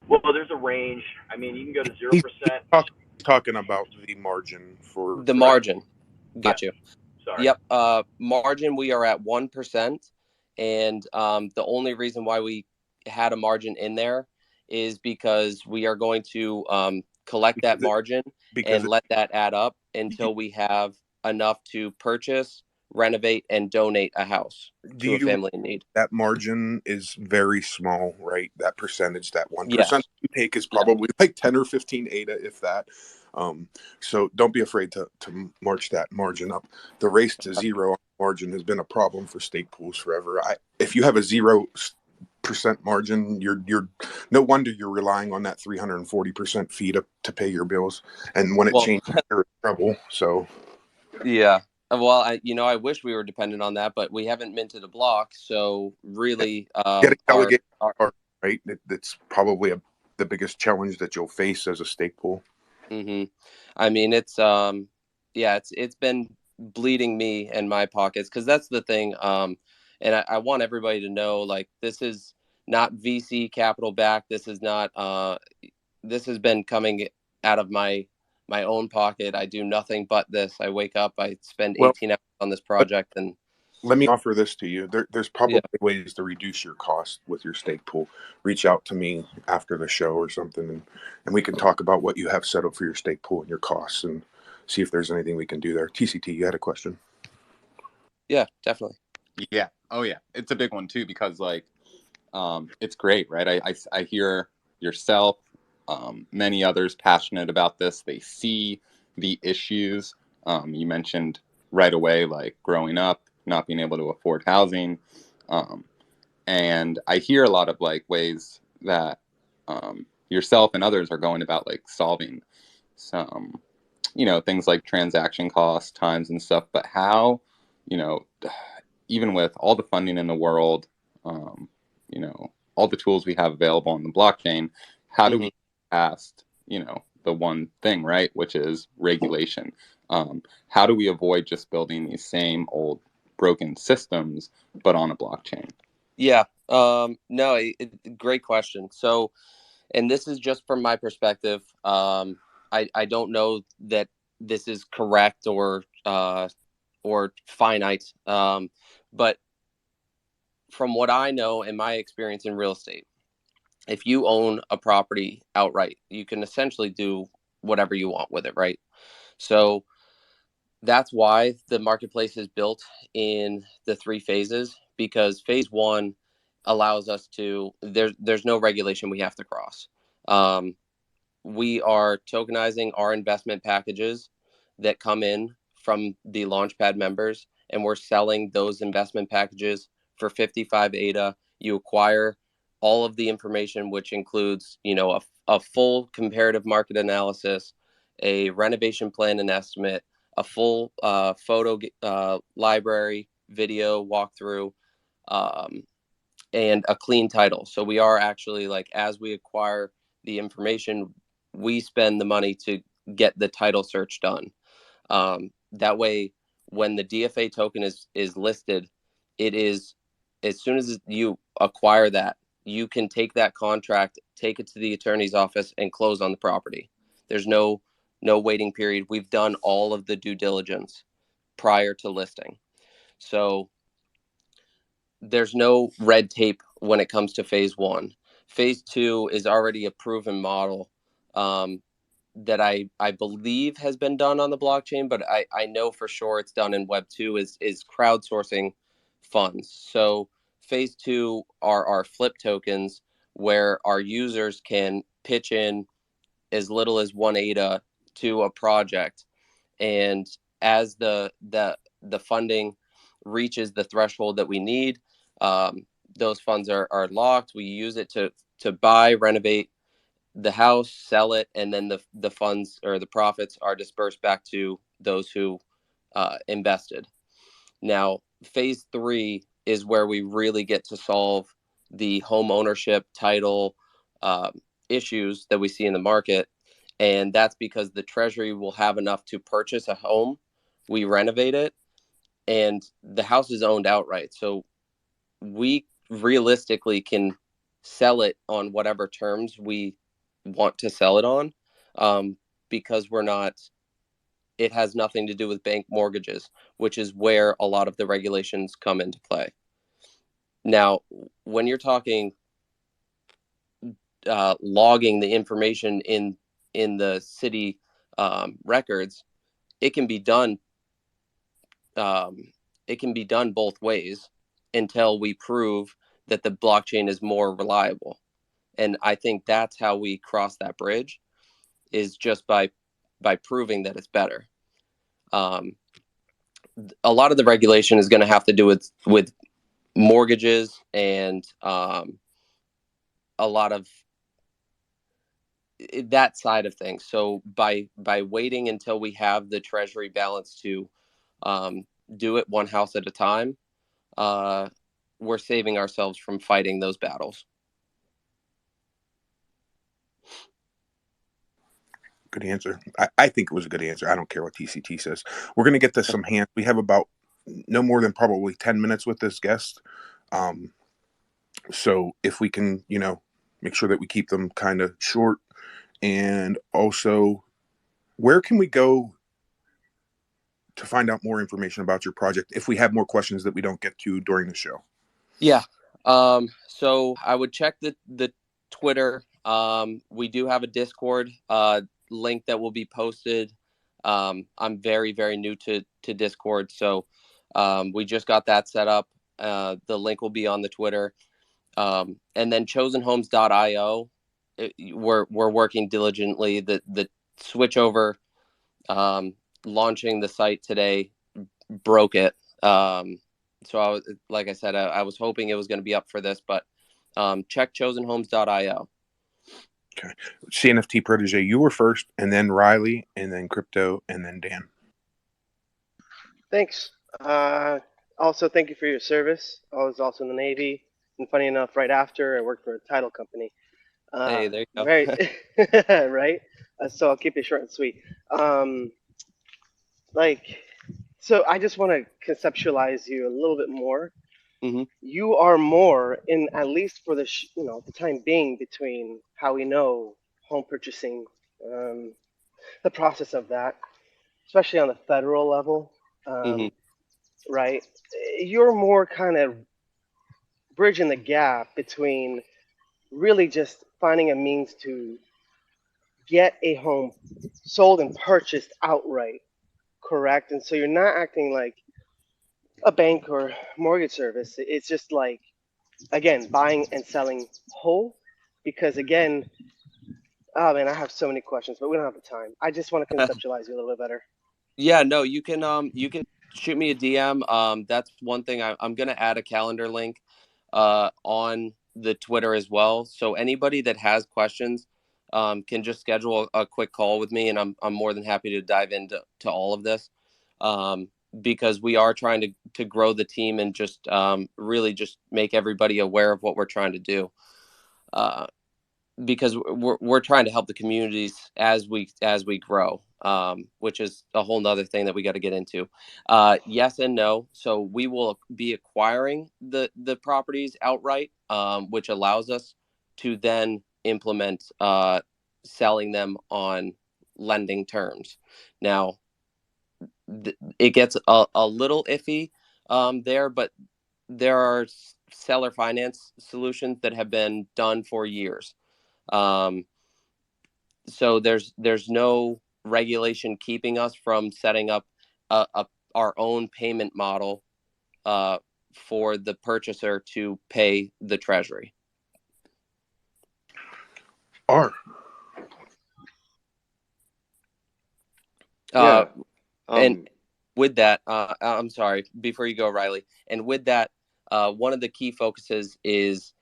well, there's a range. I mean, you can go to 0%. He's talking about the margin for the margin. Got you. Sorry. Yep. Margin, we are at 1%. And the only reason why we had a margin in there is because we are going to collect that margin and let that add up until we have enough to purchase, renovate, and donate a house to a family in need. That margin is very small, right? That percentage, that 1% you take is probably like 10 or 15 ADA, if that. So don't be afraid to march that margin up. The race to 0 margin has been a problem for stake pools forever. If you have a 0% margin, you're no wonder you're relying on that 340% fee to pay your bills. And when it changes, you're in trouble. So yeah. Well, I wish we were dependent on that, but we haven't minted a block. So really, getting delegated right? That's probably the biggest challenge that you'll face as a stake pool. Mm-hmm. I mean, it's been bleeding me and my pockets, because that's the thing. And I want everybody to know, like, this is not VC capital back. This is not. This has been coming out of my own pocket. I do nothing but this. I wake up, I spend 18 hours on this project, and let me offer this to you. There's probably ways to reduce your cost with your stake pool. Reach out to me after the show or something, and we can talk about what you have set up for your stake pool and your costs, and see if there's anything we can do there. TCT, you had a question? Yeah, definitely. Yeah. Oh yeah. It's a big one too, because it's great, right? I hear yourself, many others passionate about this. They see the issues. You mentioned right away, like growing up, not being able to afford housing. And I hear a lot of like ways that yourself and others are going about like solving some, you know, things like transaction costs, times and stuff. But how, you know, even with all the funding in the world, you know, all the tools we have available on the blockchain, how do we get past, you know, the one thing, right, which is regulation? How do we avoid just building these same old broken systems, but on a blockchain? Yeah, no, great question. So, and this is just from my perspective. I don't know that this is correct or finite, but from what I know and my experience in real estate, if you own a property outright, you can essentially do whatever you want with it, right? So that's why the marketplace is built in the 3 phases, because phase 1 allows us to, there's no regulation we have to cross. We are tokenizing our investment packages that come in from the Launchpad members, and we're selling those investment packages for 55 ADA. You acquire all of the information, which includes, you know, a full comparative market analysis, a renovation plan and estimate, a full photo library, video walkthrough, and a clean title. So we are actually, like, as we acquire the information, we spend the money to get the title search done. That way, when the DFA token is listed, it is, as soon as you acquire that, you can take that contract, take it to the attorney's office, and close on the property. There's no waiting period. We've done all of the due diligence prior to listing. So there's no red tape when it comes to phase 1. Phase 2 is already a proven model that I believe has been done on the blockchain, but I know for sure it's done in Web 2 is crowdsourcing funds. So phase 2 are our flip tokens, where our users can pitch in as little as 1 ADA to a project, and as the funding reaches the threshold that we need, those funds are locked. We use it to buy, renovate the house, sell it, and then the funds or the profits are dispersed back to those who invested. Now, phase 3 is where we really get to solve the home ownership title issues that we see in the market. And that's because the Treasury will have enough to purchase a home, we renovate it, and the house is owned outright. So we realistically can sell it on whatever terms we want to sell it on, because it has nothing to do with bank mortgages, which is where a lot of the regulations come into play. Now, when you're talking logging the information in the city records, it can be done both ways until we prove that the blockchain is more reliable. And I think that's how we cross that bridge, is just by proving that it's better. A lot of the regulation is going to have to do with mortgages and a lot of that side of things. So by waiting until we have the Treasury balance to do it one house at a time, we're saving ourselves from fighting those battles. Good answer. I think it was a good answer. I don't care what TCT says. We're going to get to some hands. We have about no more than probably 10 minutes with this guest. So if we can, you know, make sure that we keep them kind of short. And also, where can we go to find out more information about your project if we have more questions that we don't get to during the show? Yeah. So I would check the Twitter. We do have a Discord link that will be posted. I'm very, very new to Discord, so we just got that set up. The link will be on the Twitter. And then chosenhomes.io, we're working diligently. The switch over, launching the site today broke it. So I was, like I said, I was hoping it was going to be up for this, but check chosenhomes.io. Okay. CNFT Protege, you were first, and then Riley, and then Crypto, and then Dan. Thanks. Also, thank you for your service. I was also in the Navy, and funny enough, right after, I worked for a title company. Hey, there you go. Right, right. So I'll keep it short and sweet. Like, so I just want to conceptualize you a little bit more. Mm-hmm. You are more in, at least for the the time being, between how we know home purchasing, the process of that, especially on the federal level, Mm-hmm. right? You're more kind of bridging the gap between really just finding a means to get a home sold and purchased outright, correct? And so you're not acting like a bank or mortgage service. It's just like, again, buying and selling whole. Because again, oh man, I have so many questions, but we don't have the time. I just want to conceptualize you a little bit better. Yeah, no, you can shoot me a DM. That's one thing. I'm gonna add a calendar link on the Twitter as well. So anybody that has questions can just schedule a quick call with me, and I'm more than happy to dive into all of this. Because we are trying to grow the team and just really just make everybody aware of what we're trying to do. Because we're trying to help the communities as we grow, which is a whole nother thing that we got to get into. Yes and no. So we will be acquiring the properties outright, which allows us to then implement selling them on lending terms. Now, it gets a little iffy there, but there are seller finance solutions that have been done for years. So there's no regulation keeping us from setting up our own payment model for the purchaser to pay the treasury. And with that, I'm sorry, before you go, Riley, and with that, one of the key focuses is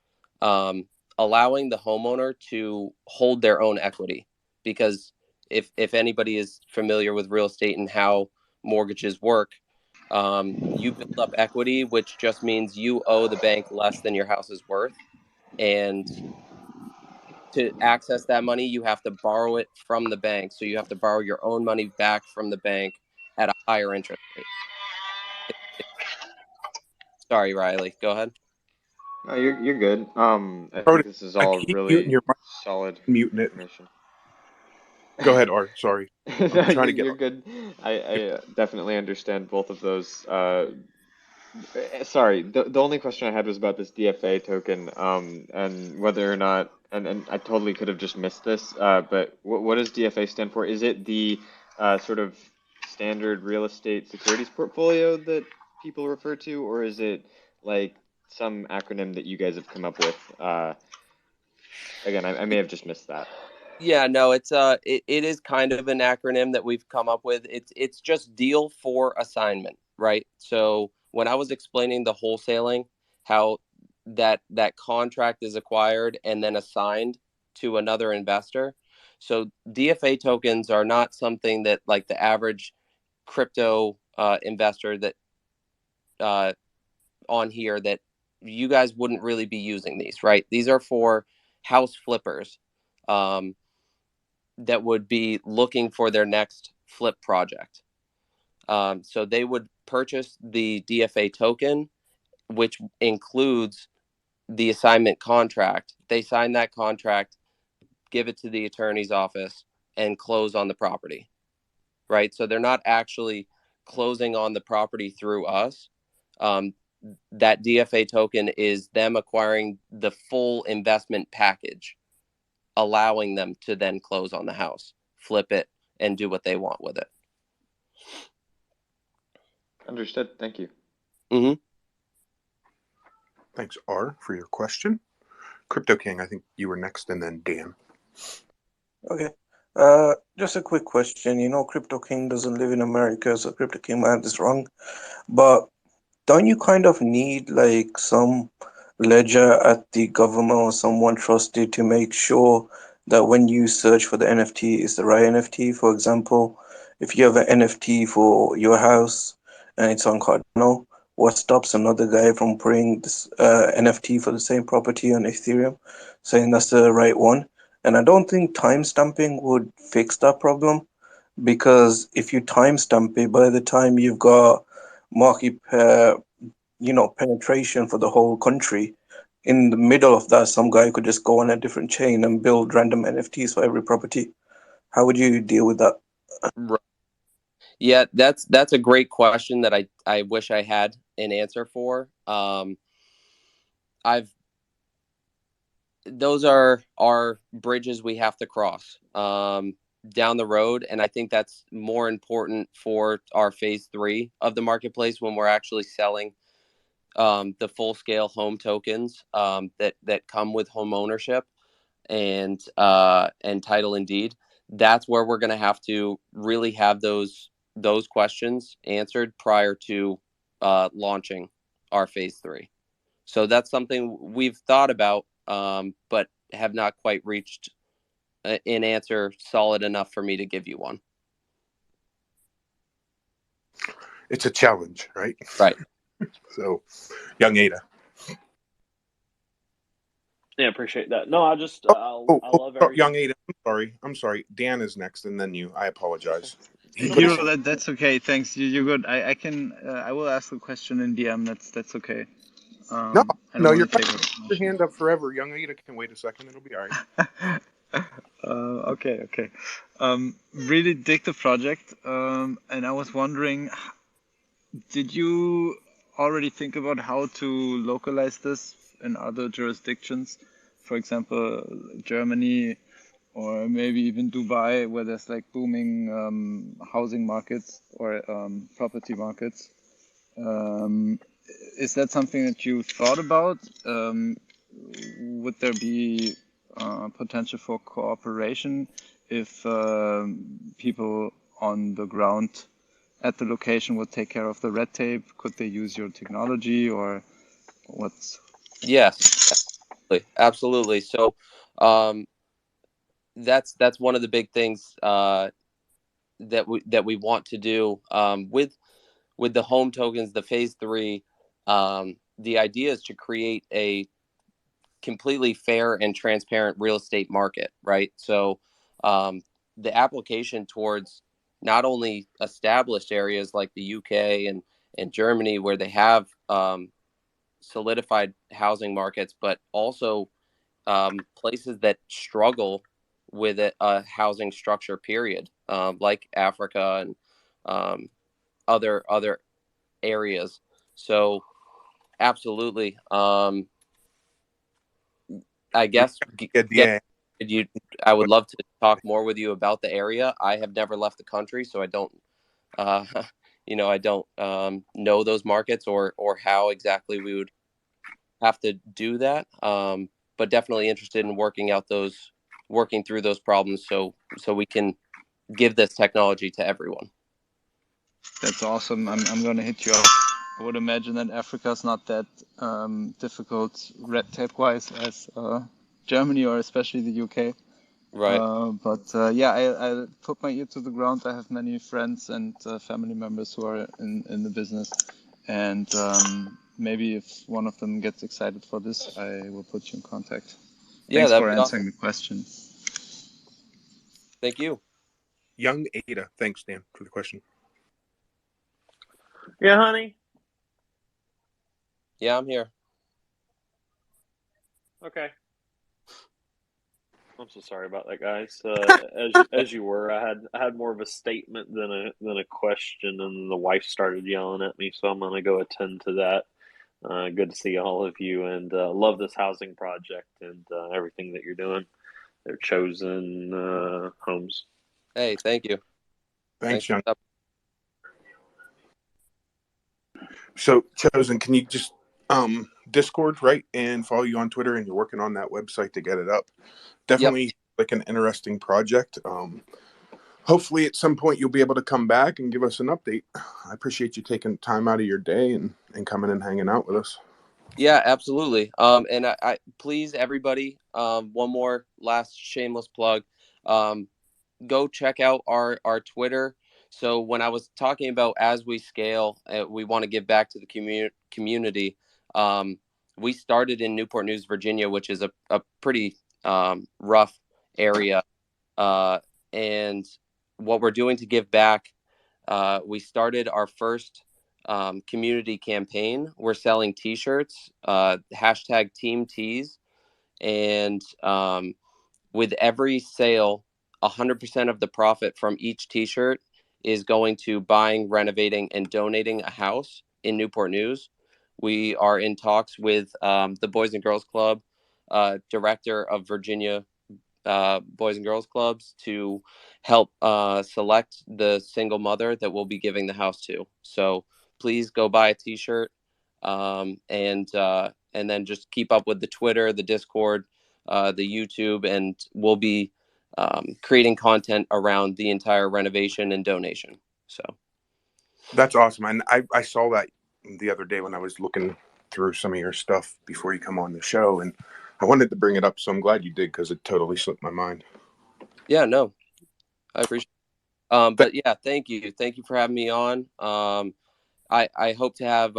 allowing the homeowner to hold their own equity, because if anybody is familiar with real estate and how mortgages work, you build up equity, which just means you owe the bank less than your house is worth, and to access that money, you have to borrow it from the bank. So you have to borrow your own money back from the bank at a higher interest rate. Sorry, Riley, go ahead. No, you're good. I think this is all really solid muting it. information. Go ahead, Art. Sorry. I'm trying to get. You're good. I definitely understand both of those. Sorry, the only question I had was about this DFA token, and whether or not, and I totally could have just missed this, but what does DFA stand for? Is it the sort of standard real estate securities portfolio that people refer to, or is it like some acronym that you guys have come up with? Again, I may have just missed that. Yeah, no, it's it is kind of an acronym that we've come up with. It's just deal for assignment, right? So when I was explaining the wholesaling, how that contract is acquired and then assigned to another investor. So DFA tokens are not something that like the average crypto investor that on here, that you guys wouldn't really be using these, right? These are for house flippers that would be looking for their next flip project. So they would purchase the DFA token, which includes the assignment contract. They sign that contract, give it to the attorney's office, and close on the property, right? So they're not actually closing on the property through us. That DFA token is them acquiring the full investment package, allowing them to then close on the house, flip it, and do what they want with it. Understood. Thank you. Mm-hmm. Thanks, R, for your question. Crypto King, I think you were next, and then Dan. Okay. Just a quick question. Crypto King doesn't live in America, so Crypto King might is wrong. But don't you kind of need like some ledger at the government or someone trusted to make sure that when you search for the NFT, it's the right NFT? For example, if you have an NFT for your house and it's on Cardano, what stops another guy from putting this NFT for the same property on Ethereum, saying that's the right one? And I don't think timestamping would fix that problem, because if you timestamp it, by the time you've got market, penetration for the whole country, in the middle of that, some guy could just go on a different chain and build random NFTs for every property. How would you deal with that? Right. Yeah, that's a great question that I wish I had an answer for. Those are bridges we have to cross down the road, and I think that's more important for our phase 3 of the marketplace, when we're actually selling the full scale home tokens that come with home ownership and title and deed. That's where we're going to have to really have those questions answered prior to launching our phase 3. So that's something we've thought about, but have not quite reached an answer solid enough for me to give you one. It's a challenge, right? Right. So, young Ada. Yeah, appreciate that. No, I love everything. Young Ada, I'm sorry. Dan is next, and then you. I apologize. That's okay. Thanks. You're good. I can. I will ask the question in DM. That's okay. No, you're your hand up forever. Young Ada can wait a second. It'll be all right. Okay. Really dig the project. And I was wondering, did you already think about how to localize this in other jurisdictions? For example, Germany, or maybe even Dubai, where there's like booming housing markets or property markets. Is that something that you thought about? Would there be potential for cooperation if people on the ground at the location would take care of the red tape? Could they use your technology, or what's? Yes, absolutely. So that's one of the big things that we want to do with the home tokens, the phase 3. The idea is to create a completely fair and transparent real estate market, right? So the application towards not only established areas like the UK and Germany, where they have solidified housing markets, but also places that struggle with a housing structure, period, like Africa and other areas. So absolutely. I guess I would love to talk more with you about the area. I have never left the country, so I don't I don't know those markets or how exactly we would have to do that. But definitely interested in working through those problems so we can give this technology to everyone. That's awesome. I'm going to hit you up. I would imagine that Africa is not that difficult red tape wise as Germany or especially the UK. Right. But yeah, I put my ear to the ground. I have many friends and family members who are in the business, and maybe if one of them gets excited for this, I will put you in contact. Thanks for answering the question. Thank you. Young Ada. Thanks, Dan, for the question. Yeah, honey. Yeah, I'm here. Okay. I'm so sorry about that, guys. As you were, I had more of a statement than a question, and the wife started yelling at me, so I'm gonna go attend to that. Good to see all of you, and love this housing project and everything that you're doing. They're chosen homes. Hey, thank you. Thanks, Young. So, Chosen, can you just Discord, right, and follow you on Twitter, and you're working on that website to get it up. Definitely like an interesting project. hopefully at some point you'll be able to come back and give us an update. I appreciate you taking time out of your day and coming and hanging out with us. Yeah, absolutely. And I please everybody, one more last shameless plug. Go check out our Twitter. So when I was talking about as we scale, we want to give back to the community. We started in Newport News, Virginia, which is a pretty rough area. And what we're doing to give back, we started our first community campaign. We're selling T-shirts, hashtag Team Tees, and with every sale, 100% of the profit from each T-shirt is going to buying, renovating, and donating a house in Newport News. We are in talks with the Boys and Girls Club, director of Virginia Boys and Girls Clubs, to help select the single mother that we'll be giving the house to. So please go buy a T-shirt, and then just keep up with the Twitter, the Discord, the YouTube, and we'll be creating content around the entire renovation and donation. So that's awesome. And I saw that the other day when I was looking through some of your stuff before you come on the show, and I wanted to bring it up, so I'm glad you did, because it totally slipped my mind. Yeah, no, I appreciate it. But yeah, thank you for having me on. I hope to have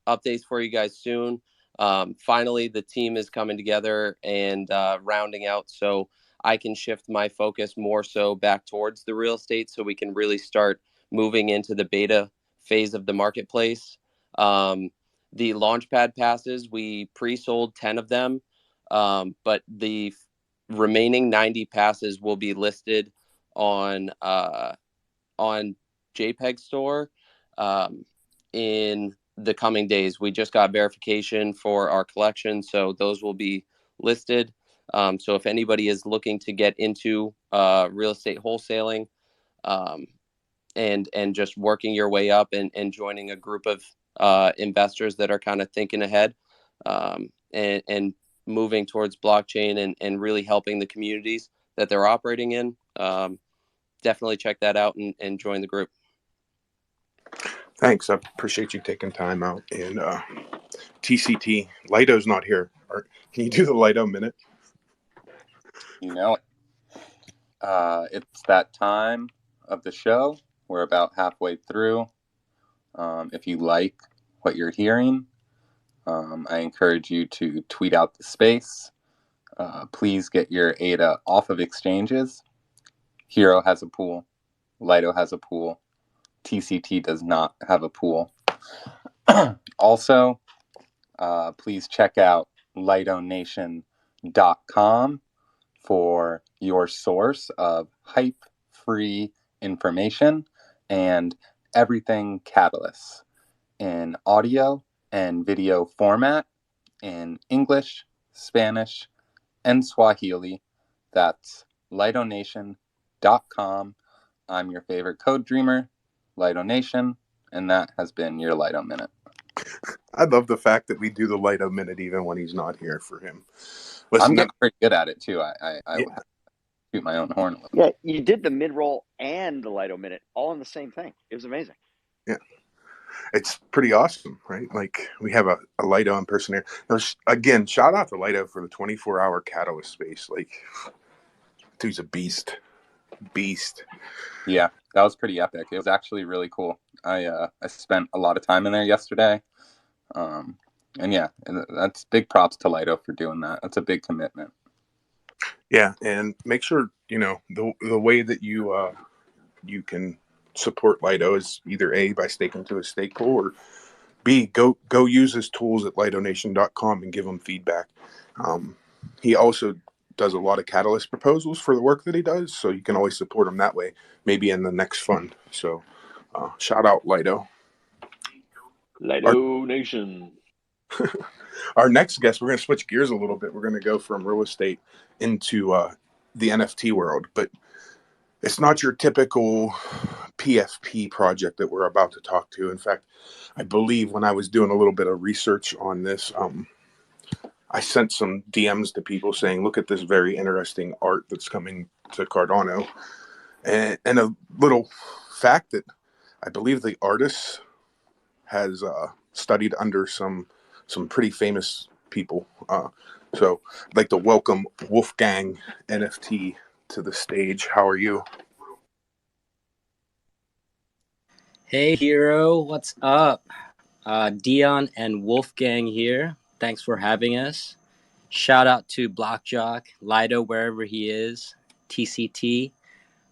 updates for you guys soon. Finally, the team is coming together and rounding out, so I can shift my focus more so back towards the real estate, so we can really start moving into the beta phase of the marketplace. The Launchpad passes, we pre-sold 10 of them, but the remaining 90 passes will be listed on JPEG Store in the coming days. We just got verification for our collection, so those will be listed. So if anybody is looking to get into real estate wholesaling, and just working your way up and joining a group of investors that are kind of thinking ahead, and moving towards blockchain and really helping the communities that they're operating in, definitely check that out and join the group. Thanks. I appreciate you taking time out. And TCT, Lido's not here. Can you do the Lido minute? You know it. It's that time of the show. We're about halfway through. If you like what you're hearing, I encourage you to tweet out the space. Please get your ADA off of exchanges. Hero has a pool. Lido has a pool. TCT does not have a pool. Also, please check out lidonation.com for your source of hype-free information and everything Catalyst in audio and video format in English, Spanish, and Swahili. That's lidonation.com. I'm your favorite code dreamer, Lido Nation, and that has been your Lido Minute. I love the fact that we do the Lido Minute even when he's not here for him. Listen, I'm getting pretty good at it too. I yeah. Shoot my own horn a little. Yeah, you did the mid-roll and the Lido Minute all in the same thing. It was amazing. Yeah. It's pretty awesome, right? Like, we have a Lido impersonator. Again, shout out to Lido for the 24-hour Catalyst space. Like, dude's a beast. Yeah, that was pretty epic. It was actually really cool. I spent a lot of time in there yesterday. And yeah, that's big props to Lido for doing that. That's a big commitment. Yeah, and make sure, the way that you can support Lido is either A, by staking to a stake pool, or B, go use his tools at lidonation.com and give him feedback. He also does a lot of Catalyst proposals for the work that he does, so you can always support him that way, maybe in the next fund. So shout out Lido. Lido Nation. Our next guest, we're going to switch gears a little bit. We're going to go from real estate into the NFT world, but it's not your typical PFP project that we're about to talk to. In fact, I believe when I was doing a little bit of research on this, I sent some DMs to people saying, look at this very interesting art that's coming to Cardano. And a little fact that I believe the artist has studied under some pretty famous people. So I'd like to welcome Wolfgang NFT to the stage. How are you? Hey, Hero, what's up? Dion and Wolfgang here. Thanks for having us. Shout out to Blockjock, Lido, wherever he is, TCT.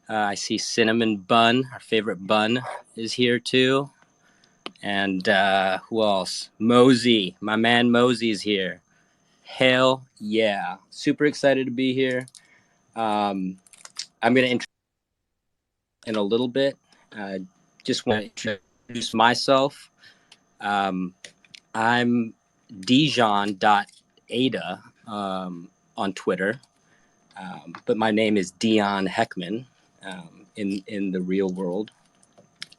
I see Cinnamon Bun, our favorite bun, is here too. And who else? Mosey, my man Mosey's here. Hell yeah. Super excited to be here. I'm going to introduce in a little bit. Just want to introduce myself. I'm Dijon.ada on Twitter, but my name is Dion Heckman in the real world.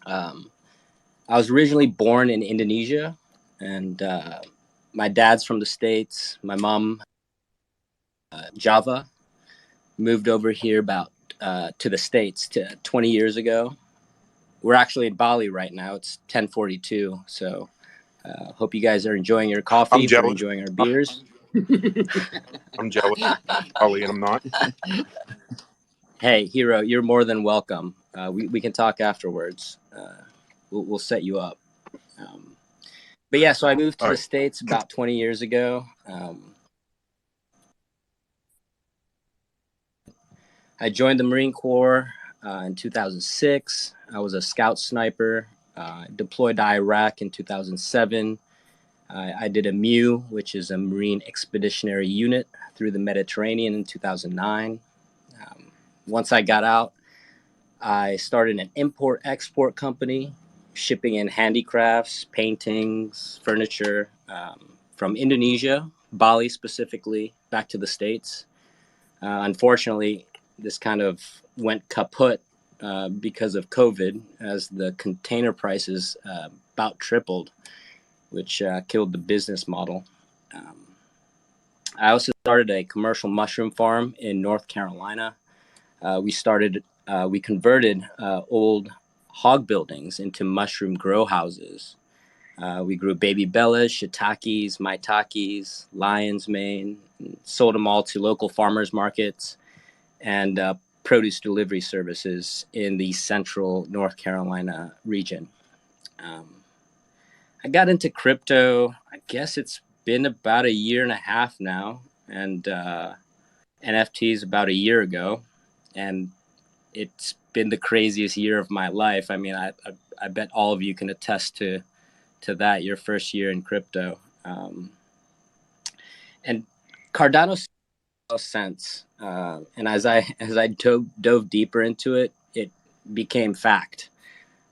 I was originally born in Indonesia, and my dad's from the States. My mom, Java, moved over here about to the States 20 years ago. We're actually in Bali right now. It's 10:42, so hope you guys are enjoying your coffee. I'm jealous. We're enjoying our beers. I'm jealous, Ollie, and I'm not. Hey, Hero, you're more than welcome. We can talk afterwards. We'll set you up. But yeah, so I moved to the States about 20 years ago. I joined the Marine Corps in 2006. I was a scout sniper, deployed to Iraq in 2007. I did a MEU, which is a Marine Expeditionary Unit, through the Mediterranean in 2009. Once I got out, I started an import-export company, shipping in handicrafts, paintings, furniture from Indonesia, Bali specifically, back to the States. Unfortunately, this kind of went kaput because of COVID, as the container prices about tripled, which killed the business model. I also started a commercial mushroom farm in North Carolina. We converted old hog buildings into mushroom grow houses. We grew baby bellas, shiitakes, maitakes, lion's mane, sold them all to local farmers markets and produce delivery services in the central North Carolina region. I got into crypto, I guess it's been about a year and a half now, and NFTs about a year ago, and it's been the craziest year of my life. I mean, I bet all of you can attest to that, your first year in crypto. And Cardano makes no sense. And as I dove deeper into it, it became fact.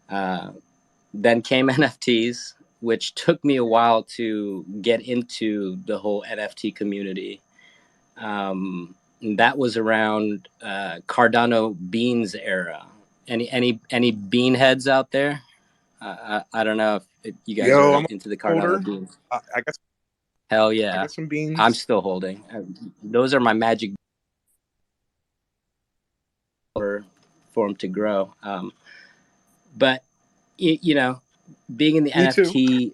Then came NFTs, which took me a while to get into the whole NFT community. That was around Cardano Beans era. Any bean heads out there? I don't know if you guys are into the Cardano beans. I guess. Hell yeah! I got some beans. I'm still holding. Those are my magic for them to grow. But you know, being in the NFT,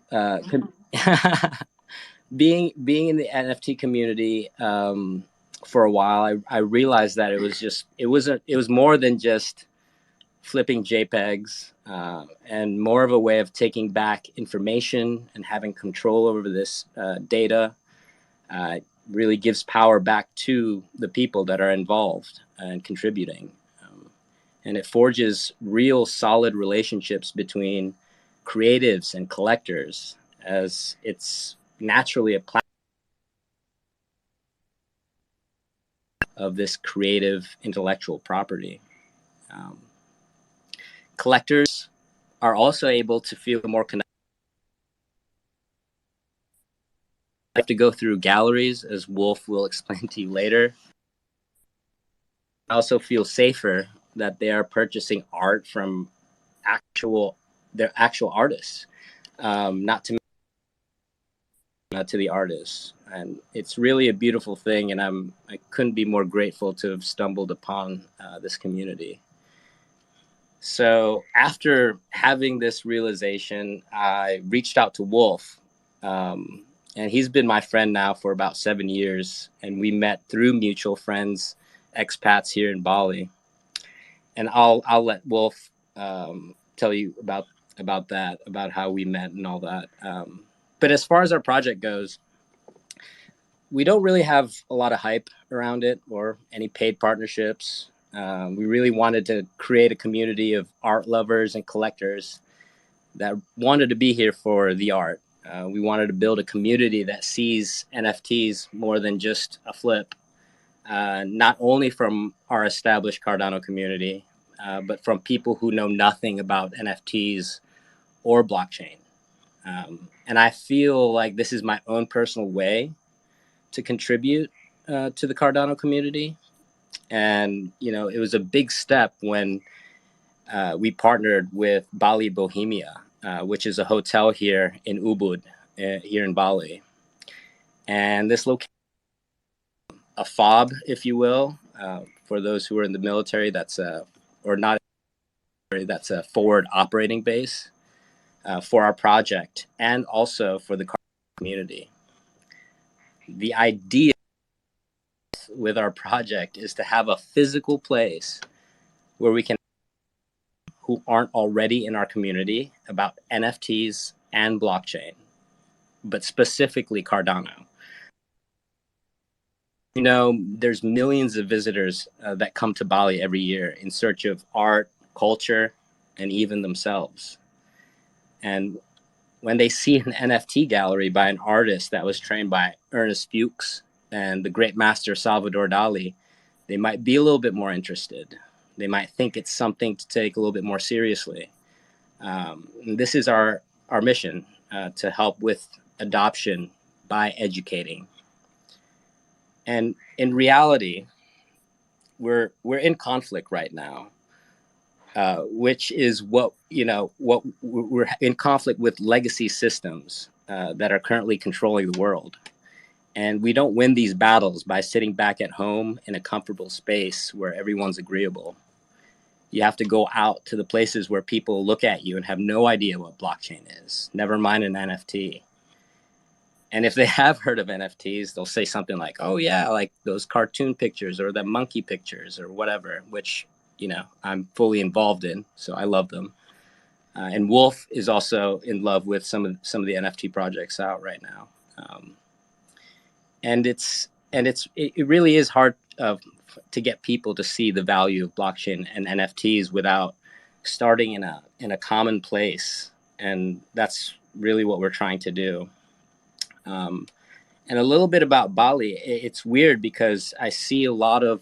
being in the NFT community for a while, I realized that it was more than just flipping JPEGs and more of a way of taking back information and having control over this data. Really gives power back to the people that are involved and contributing. And it forges real solid relationships between creatives and collectors, as it's naturally a platform of this creative intellectual property. Collectors are also able to feel more connected. I have to go through galleries, as Wolf will explain to you later. I also feel safer that they are purchasing art from their actual artists, not to the artists. And it's really a beautiful thing, and I couldn't be more grateful to have stumbled upon this community. So after having this realization, I reached out to Wolf, and he's been my friend now for about 7 years, and we met through mutual friends, expats here in Bali. And I'll let Wolf tell you about that, about how we met and all that. But as far as our project goes, we don't really have a lot of hype around it or any paid partnerships. We really wanted to create a community of art lovers and collectors that wanted to be here for the art. We wanted to build a community that sees NFTs more than just a flip, not only from our established Cardano community, but from people who know nothing about NFTs or blockchain. And I feel like this is my own personal way to contribute to the Cardano community. And, you know, it was a big step when we partnered with Bali Bohemia, which is a hotel here in Ubud, here in Bali. And this location, a FOB, if you will, for those who are in the military, that's or not, that's a forward operating base for our project and also for the community. The idea with our project is to have a physical place where we can who aren't already in our community about NFTs and blockchain, but specifically Cardano. You know, there's millions of visitors that come to Bali every year in search of art, culture, and even themselves. And when they see an NFT gallery by an artist that was trained by Ernst Fuchs and the great master Salvador Dali, they might be a little bit more interested. They might think it's something to take a little bit more seriously. And this is our mission, to help with adoption by educating. And in reality, we're in conflict right now, which is what we're in conflict with legacy systems that are currently controlling the world. And we don't win these battles by sitting back at home in a comfortable space where everyone's agreeable. You have to go out to the places where people look at you and have no idea what blockchain is, never mind an NFT. And if they have heard of NFTs, they'll say something like, oh yeah, like those cartoon pictures or the monkey pictures or whatever, which, you know, I'm fully involved in, so I love them. And Wolf is also in love with some of the NFT projects out right now. And it really is hard to get people to see the value of blockchain and NFTs without starting in a common place. And that's really what we're trying to do. And a little bit about Bali, it's weird because I see a lot of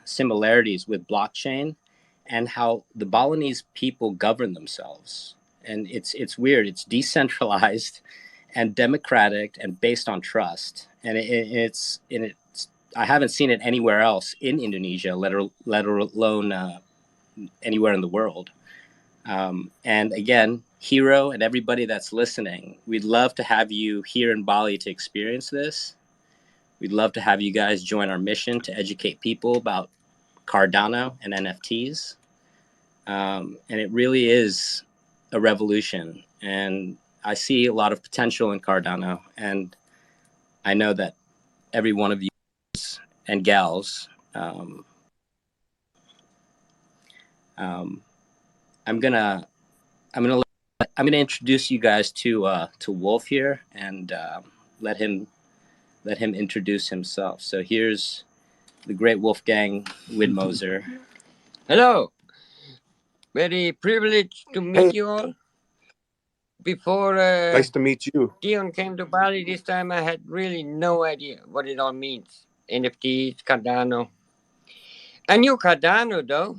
similarities with blockchain and how the Balinese people govern themselves. And it's weird. It's decentralized and democratic and based on trust. And it's I haven't seen it anywhere else in Indonesia, let alone anywhere in the world. And again, Hero and everybody that's listening, we'd love to have you here in Bali to experience this. We'd love to have you guys join our mission to educate people about Cardano and NFTs. And it really is a revolution. And I see a lot of potential in Cardano. And I know that every one of you and gals, I'm gonna introduce you guys to Wolf here and let him introduce himself. So here's the great Wolfgang Widmoser. Hello, very privileged to meet you all. Before nice to meet you. Dion came to Bali this time, I had really no idea what it all means. NFTs, Cardano. I knew Cardano though.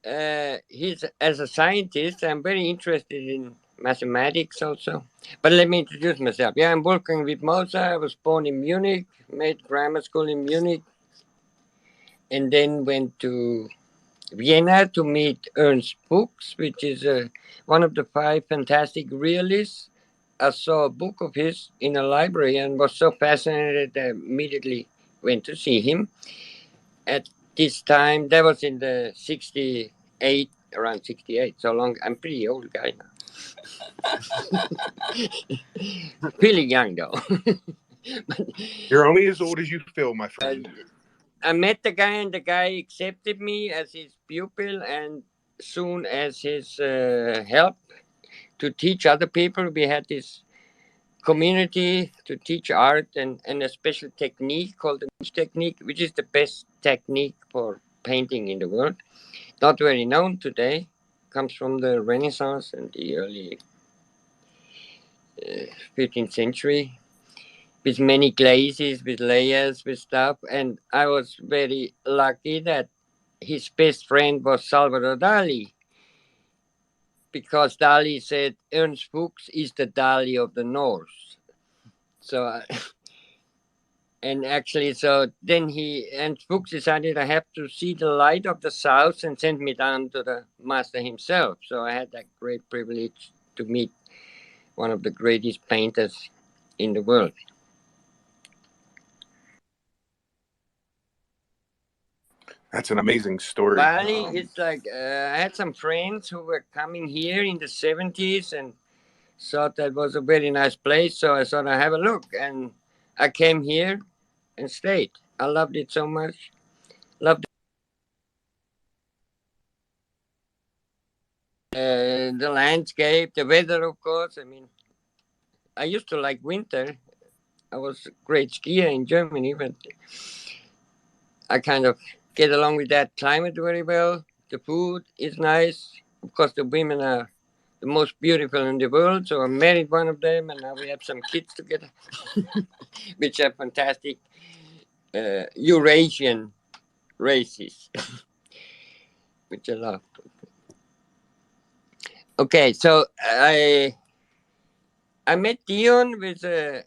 As a scientist, I'm very interested in mathematics also. But let me introduce myself. Yeah, I'm Wolfgang Widmoser. I was born in Munich, made grammar school in Munich, and then went to Vienna to meet Ernst Fuchs, which is one of the 5 fantastic realists. I saw a book of his in a library and was so fascinated that I immediately went to see him. At this time, that was in the 68 around 68. So long, I'm pretty old guy now. Feeling young though. You're only as old as you feel, my friend. I met the guy, and the guy accepted me as his pupil, and soon as his help to teach other people. We had this community to teach art and a special technique called the niche technique, which is the best technique for painting in the world. Not very known today. Comes from the Renaissance and the early 15th century, with many glazes, with layers, with stuff. And I was very lucky that his best friend was Salvador Dali, because Dali said Ernst Fuchs is the Dali of the North. So, and actually, so then Fuchs decided I have to see the light of the South and sent me down to the master himself. So I had that great privilege to meet one of the greatest painters in the world. That's an amazing story. Bali, it's like I had some friends who were coming here in the 70s and thought that was a very nice place. So I thought I'd have a look. And I came here and stayed. I loved it so much. Loved the landscape, the weather, of course. I mean, I used to like winter. I was a great skier in Germany, but I kind of get along with that climate very well. The food is nice. Of course, the women are the most beautiful in the world. So I married one of them, and now we have some kids together, which are fantastic Eurasian races, which I love. Okay, so I met Dion with a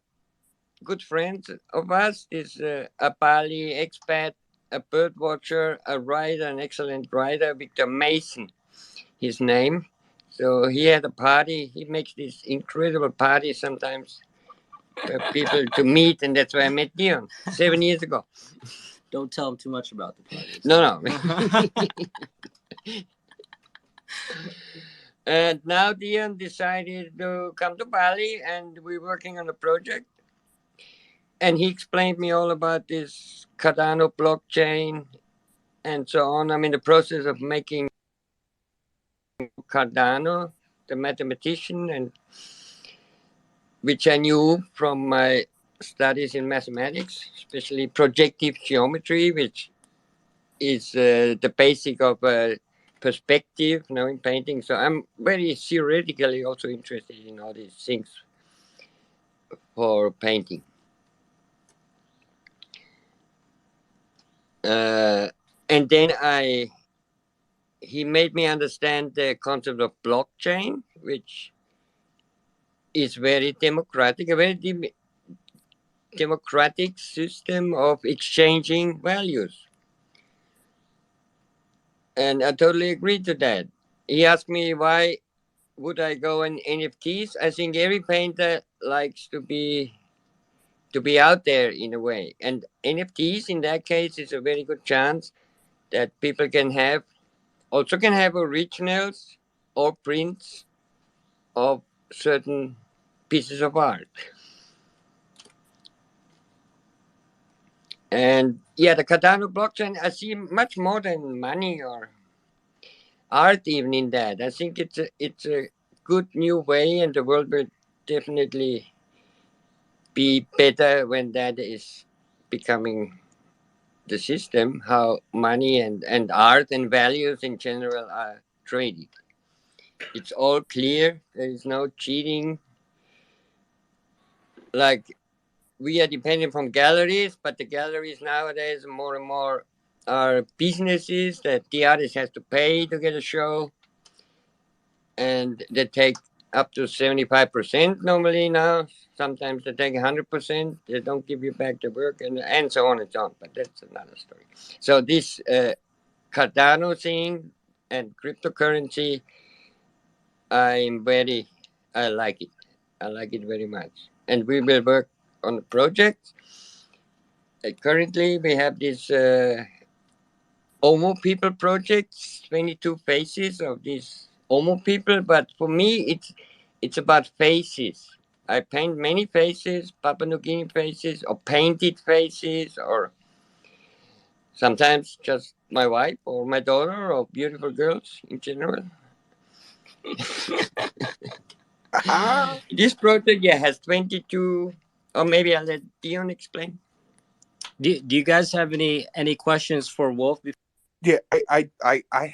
good friend of us. Is a Bali expat, a bird watcher, a writer, an excellent writer, Victor Mason, his name. So he had a party. He makes this incredible party sometimes for people to meet, and that's where I met Dion 7 years ago. Don't tell him too much about the party. No. And now Dion decided to come to Bali, and we're working on a project. And he explained me all about this Cardano blockchain and so on. I'm in the process of making Cardano, the mathematician, and which I knew from my studies in mathematics, especially projective geometry, which is the basic of perspective, in painting. So I'm very theoretically also interested in all these things for painting. And then he made me understand the concept of blockchain, which is very democratic, a very democratic system of exchanging values. And I totally agree to that. He asked me why would I go in NFTs. I think every painter likes to be out there in a way. And NFTs in that case is a very good chance that people can have originals or prints of certain pieces of art. And yeah, the Cardano blockchain, I see much more than money or art even in that. I think it's a good new way, and the world will definitely be better when that is becoming the system, how money and art and values in general are traded. It's all clear. There is no cheating. Like, we are dependent from galleries, but the galleries nowadays more and more are businesses that the artist has to pay to get a show, and they take up to 75% normally now. Sometimes they take 100%. They don't give you back the work, and so on and so on. But that's another story. So this Cardano thing and cryptocurrency, I like it. I like it very much. And we will work on the project. Currently, we have this Omo people projects, 22 faces of these Omo people, but for me it's about faces. I paint many faces, Papua New Guinea faces, or painted faces, or sometimes just my wife or my daughter or beautiful girls in general. This project, yeah, has 22, or maybe I'll let Dion explain. Do you guys have any questions for Wolf? Yeah, I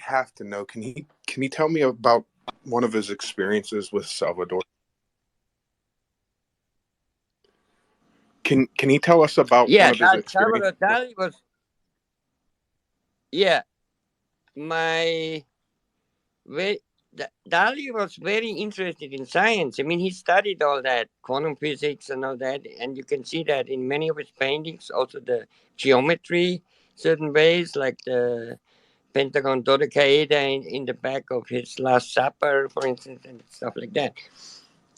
have to know. Can he tell me about one of his experiences with Salvador? Can he tell us about one of his experiences? Salvador Dali was, yeah, my Dali was very interested in science. I mean, he studied all that, quantum physics and all that, and you can see that in many of his paintings. Also, the geometry, certain ways, like the pentagon dodecahedron in the back of his Last Supper, for instance, and stuff like that.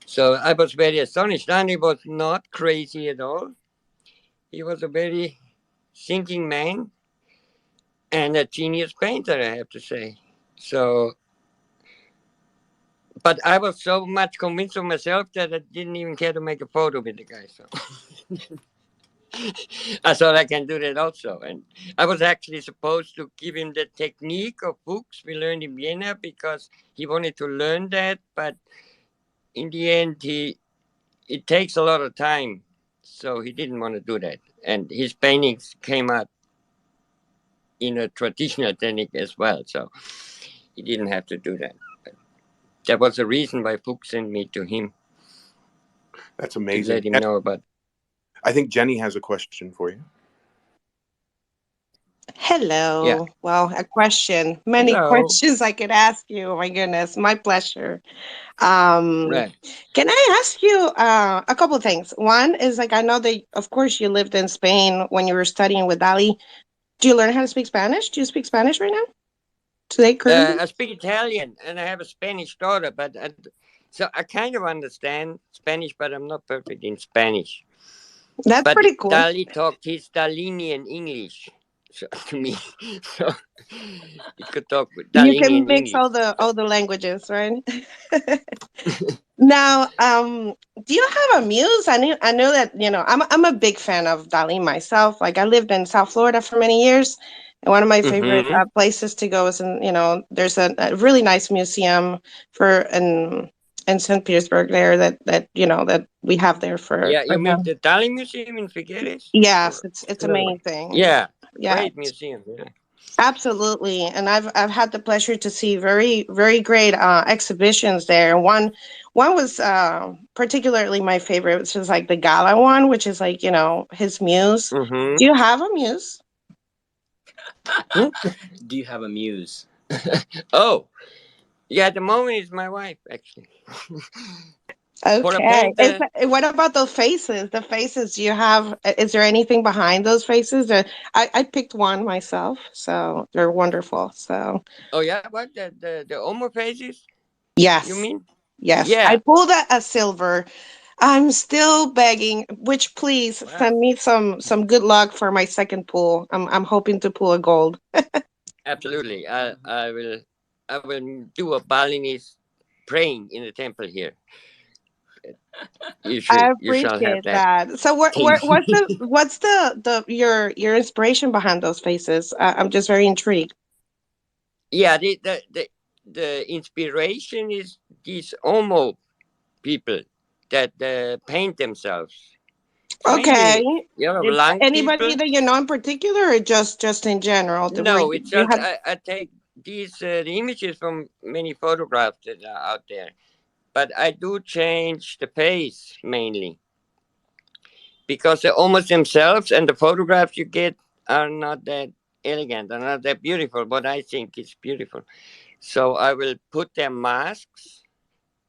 So I was very astonished. And he was not crazy at all. He was a very thinking man and a genius painter, I have to say. So, but I was so much convinced of myself that I didn't even care to make a photo with the guy. So I thought I can do that also. And I was actually supposed to give him the technique of Fuchs we learned in Vienna because he wanted to learn that. But in the end, it takes a lot of time. So he didn't want to do that. And his paintings came out in a traditional technique as well. So he didn't have to do that. But that was the reason why Fuchs sent me to him. That's amazing. To let him know about. I think Jenny has a question for you. Hello. Yeah. Well, a question. Many Hello. questions I could ask you. Oh my goodness, my pleasure. Can I ask you a couple of things? One is like I know that of course you lived in Spain when you were studying with Dali. Do you learn how to speak Spanish? Do you speak Spanish right now? Today, currently? I speak Italian and I have a Spanish daughter, but so I kind of understand Spanish, but I'm not perfect in Spanish. That's pretty cool. Dali talked his Dalinian English to me, so he could talk with Dalinian You can mix English. all the languages, right? Now, do you have a muse? I know that I'm a big fan of Dali myself. Like I lived in South Florida for many years, and one of my favorite places to go is there's a really nice museum in St. Petersburg there that we have there for. Yeah, you mean them. the Dali Museum in Figueres? Yes, it's amazing. Yeah, yeah, great museum. Yeah. Absolutely, and I've had the pleasure to see very very great exhibitions there. One was particularly my favorite, which is like the Gala one, which is like his muse. Do you have a muse? Do you have a muse? Oh, yeah. At the moment, it's my wife actually. Okay. What about those faces? The faces, do you have? Is there anything behind those faces? I picked one myself, so they're wonderful. So. Oh yeah, what the Omo faces? Yes. You mean? Yes. Yeah. I pulled a silver. I'm still begging. Which please send me some good luck for my second pull. I'm hoping to pull a gold. Absolutely. I will do a Balinese praying in the temple here. You I shall have appreciate that. that. So what's your inspiration behind those faces? I'm just very intrigued. Yeah, the inspiration is these Omo people that paint themselves. Okay. Anybody people? That you know in particular, or just in general? No, it's just I take these the images from many photographs that are out there, but I do change the face mainly because they're almost themselves, and the photographs you get are not that elegant, are not that beautiful. But I think it's beautiful, so I will put their masks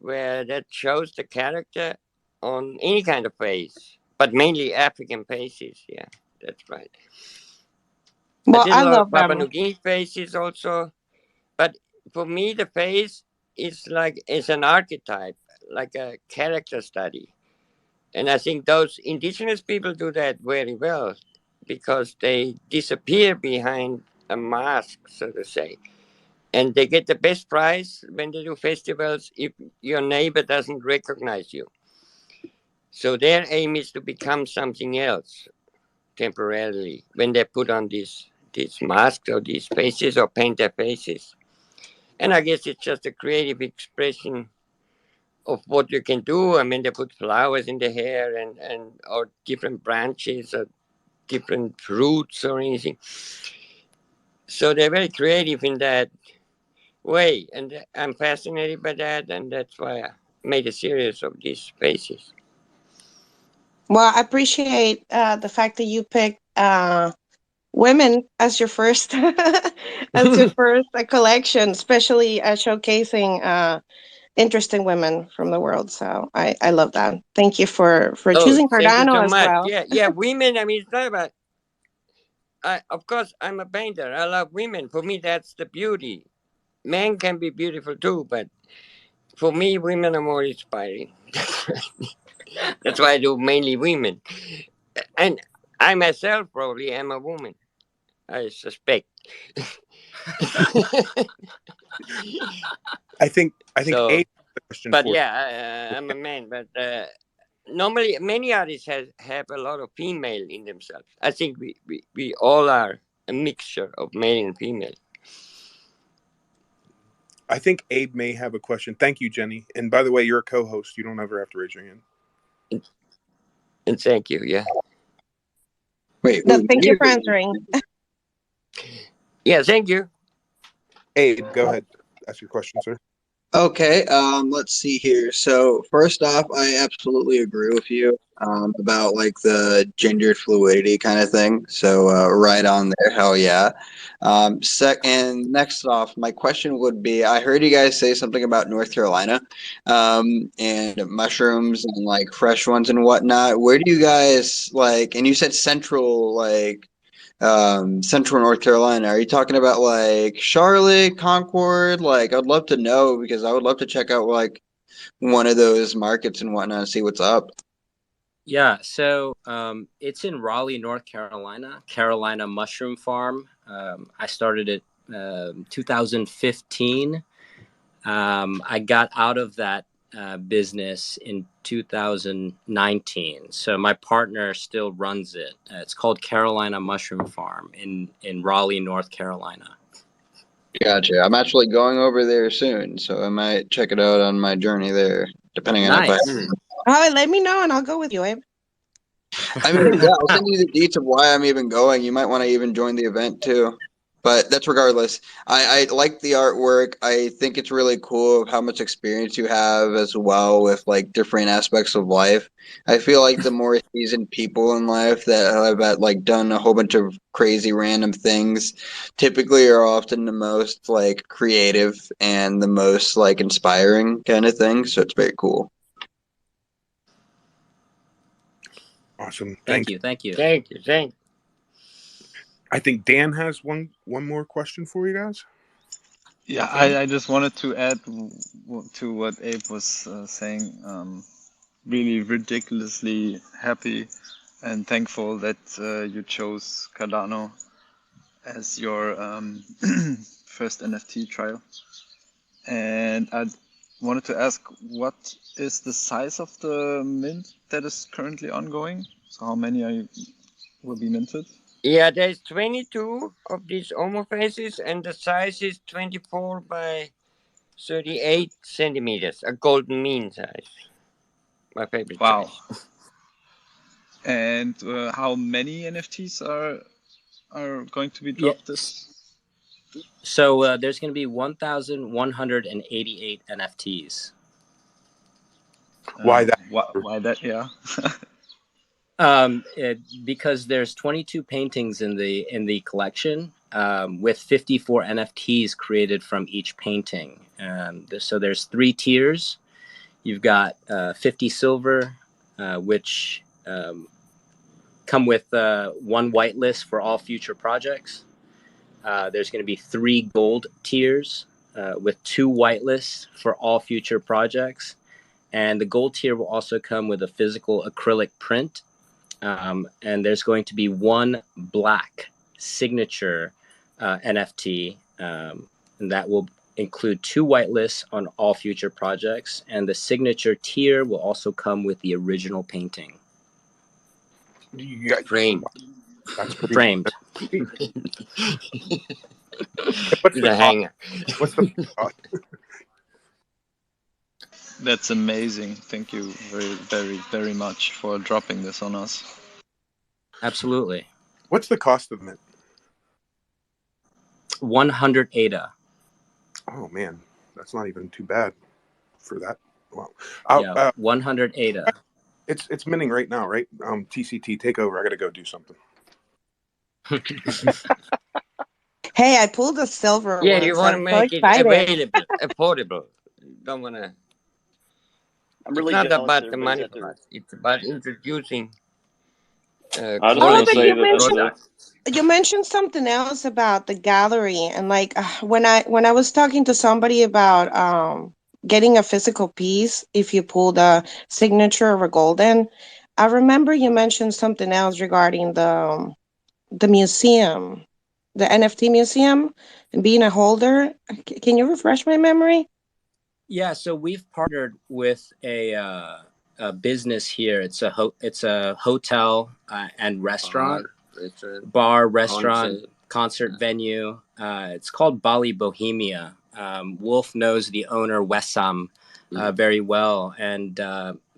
where that shows the character on any kind of face, but mainly African faces. Yeah, that's right. Well, I did a lot of love Papua them. New Guinea faces also, but for me the face is an archetype, like a character study, and I think those indigenous people do that very well because they disappear behind a mask, so to say. And they get the best price when they do festivals if your neighbor doesn't recognize you. So their aim is to become something else temporarily when they put on these masks or these faces or paint their faces. And I guess it's just a creative expression of what you can do. I mean, they put flowers in the hair and or different branches or different fruits or anything. So they're very creative in that way, and I'm fascinated by that, and that's why I made a series of these faces. Well, I appreciate the fact that you picked women as your first collection, especially showcasing interesting women from the world. So I love that. Thank you for choosing Thank you Cardano so as much. well. Yeah, women. I mean, it's not about. Of course, I'm a painter. I love women. For me, that's the beauty. Men can be beautiful too, but for me, women are more inspiring. That's why I do mainly women, and I myself probably am a woman. I suspect. I think So, a question but for yeah, I'm a man. But normally, many artists have a lot of female in themselves. I think we all are a mixture of male and female. I think Abe may have a question. Thank you, Jenny. And by the way, you're a co-host. You don't ever have to raise your hand. And thank you. Yeah. Wait, no, thank you for answering. Yeah, thank you. Abe, go ahead. Ask your question, sir. Okay, let's see here. So first off, I absolutely agree with you about like the gender fluidity kind of thing. So right on there, hell yeah. And next off, my question would be, I heard you guys say something about North Carolina and mushrooms and like fresh ones and whatnot. Where do you guys like, and you said central, like Central North Carolina. Are you talking about like Charlotte, Concord? Like, I'd love to know because I would love to check out like one of those markets and whatnot and see what's up. Yeah, so it's in Raleigh, North Carolina, Carolina Mushroom Farm. I started it 2015. I got out of that business in 2019. So my partner still runs it. It's called Carolina Mushroom Farm in Raleigh, North Carolina. Gotcha. I'm actually going over there soon, so I might check it out on my journey there, depending on if I. Oh, let me know and I'll go with you, Abe. I mean, yeah, I'll send you the deets of why I'm even going. You might want to even join the event too. But that's regardless. I like the artwork. I think it's really cool of how much experience you have as well with like different aspects of life. I feel like the more seasoned people in life that have like done a whole bunch of crazy random things typically are often the most like creative and the most like inspiring kind of thing. So it's very cool. Awesome. Thank you. Thank you. I think Dan has one more question for you guys. Yeah, I just wanted to add to what Abe was saying. Really ridiculously happy and thankful that you chose Cardano as your first NFT trial. And I wanted to ask, what is the size of the mint that is currently ongoing? So how many will be minted? Yeah, there's 22 of these faces, and the size is 24 by 38 centimeters, a golden mean size. My favorite size. And how many NFTs are going to be dropped this? So there's going to be 1,188 NFTs. Why that? Why that? Yeah. Because there's 22 paintings in the collection, with 54 NFTs created from each painting. So there's 3 tiers. You've got 50 silver, which come with 1 whitelist for all future projects. There's going to be 3 gold tiers with 2 whitelists for all future projects. And the gold tier will also come with a physical acrylic print. And there's going to be 1 black signature NFT, and that will include 2 whitelists on all future projects, and the signature tier will also come with the original painting. Framed. That's pretty. Framed. What's The hanger. What's the cost? That's amazing. Thank you very, very, very much for dropping this on us. Absolutely. What's the cost of mint? 100 ADA. Oh man, that's not even too bad for that. Wow. 100 ADA. It's minting right now, right? TCT, take over. I got to go do something. Hey, I pulled a silver Yeah, one. you So want to I'm make so it excited. available, affordable. You don't want to. I'm It's really not jealous about that the everybody's money at for their. us. It's about introducing I just Oh, want to but say you that mentioned you mentioned something else about the gallery, and like when I was talking to somebody about getting a physical piece, if you pull the signature of a golden, I remember you mentioned something else regarding the museum, the NFT museum, and being a holder. Can you refresh my memory? Yeah, so we've partnered with a business here. It's a hotel and restaurant, restaurant, concert venue. It's called Bali Bohemia. Wolf knows the owner Wessam very well, and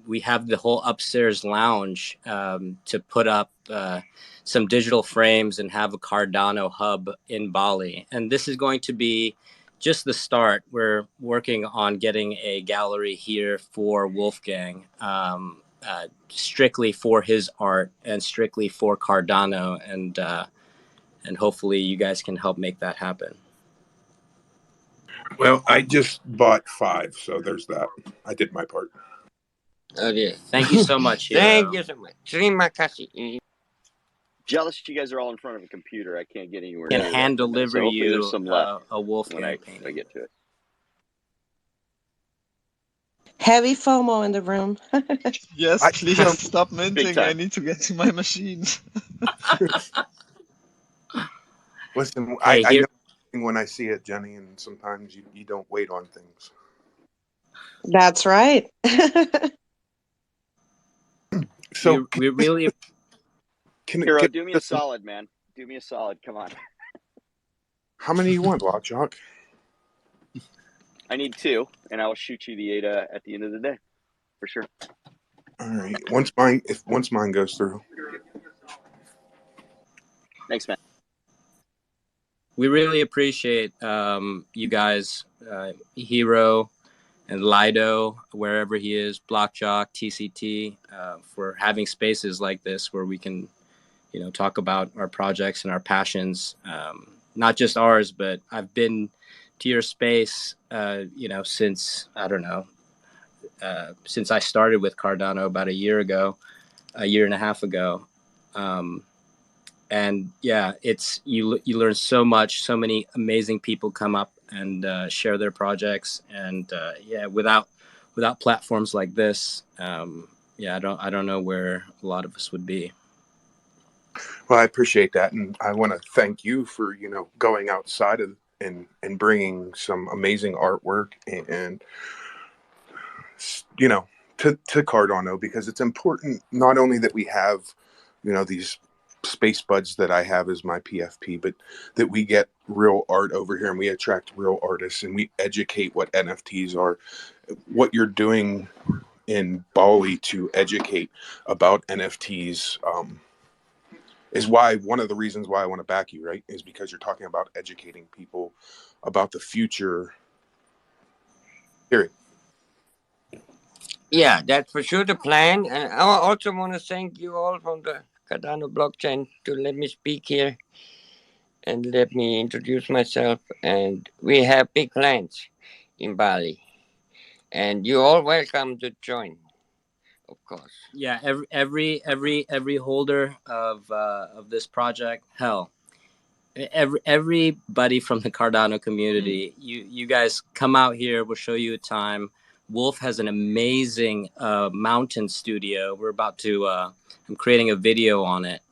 we have the whole upstairs lounge to put up some digital frames and have a Cardano hub in Bali. And this is going to be just the start. We're working on getting a gallery here for Wolfgang, strictly for his art and strictly for Cardano, and hopefully you guys can help make that happen. Well, I just bought 5, so there's that. I did my part. Oh, yeah. Thank you so much, Hiro. Thank you so much. Terima kasih. Jealous you guys are all in front of a computer. I can't get anywhere. Can hand deliver so hopefully you there's some left a Wolfgang when painting. I get to it. Heavy FOMO in the room. Yes, please stop minting. I need to get to my machine. Listen, Hey, I know when I see it, Jenny, and sometimes you don't wait on things. That's right. So we really Hiro, do me a solid, man. Do me a solid. Come on. How many you want, Lockjock? I need 2, and I will shoot you the ADA at the end of the day, for sure. All right. Once mine goes through. Thanks, man. We really appreciate you guys, Hiro and Lido, wherever he is, Blockjock, TCT, for having spaces like this where we can, talk about our projects and our passions, not just ours, but I've been to your space, since, I don't know, since I started with Cardano about a year and a half ago. And yeah, it's you learn so much. So many amazing people come up and share their projects, and without platforms like this, I don't know where a lot of us would be. Well, I appreciate that, and I want to thank you for going outside of and bringing some amazing artwork and to Cardano, because it's important not only that we have these space buds that I have as my PFP, but that we get real art over here and we attract real artists and we educate what NFTs are. What you're doing in Bali to educate about NFTs is one of the reasons why I want to back you, right? Is because you're talking about educating people about the future. Period. Yeah, that's for sure the plan. And I also want to thank you all from the Cardano blockchain to let me speak here and let me introduce myself. And we have big plans in Bali, and you're all welcome to join, of course. Yeah, every holder of this project, everybody from the Cardano community, you guys come out here. We'll show you a time. Wolf has an amazing mountain studio. We're about to, I'm creating a video on it,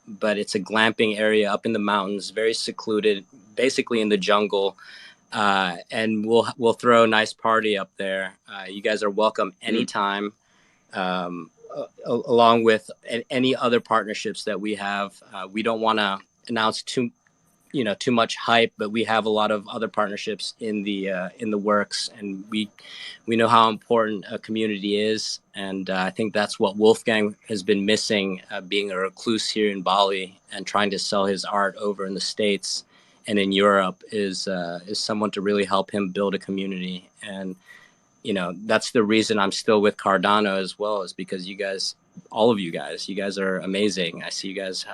but it's a glamping area up in the mountains, very secluded, basically in the jungle. And we'll throw a nice party up there. You guys are welcome anytime, along with any other partnerships that we have. We don't want to announce too much hype, but we have a lot of other partnerships in the works, and we know how important a community is, and I think that's what Wolfgang has been missing, being a recluse here in Bali and trying to sell his art over in the States and in Europe is someone to really help him build a community. And that's the reason I'm still with Cardano as well, is because you guys, all of you guys are amazing. I see you guys,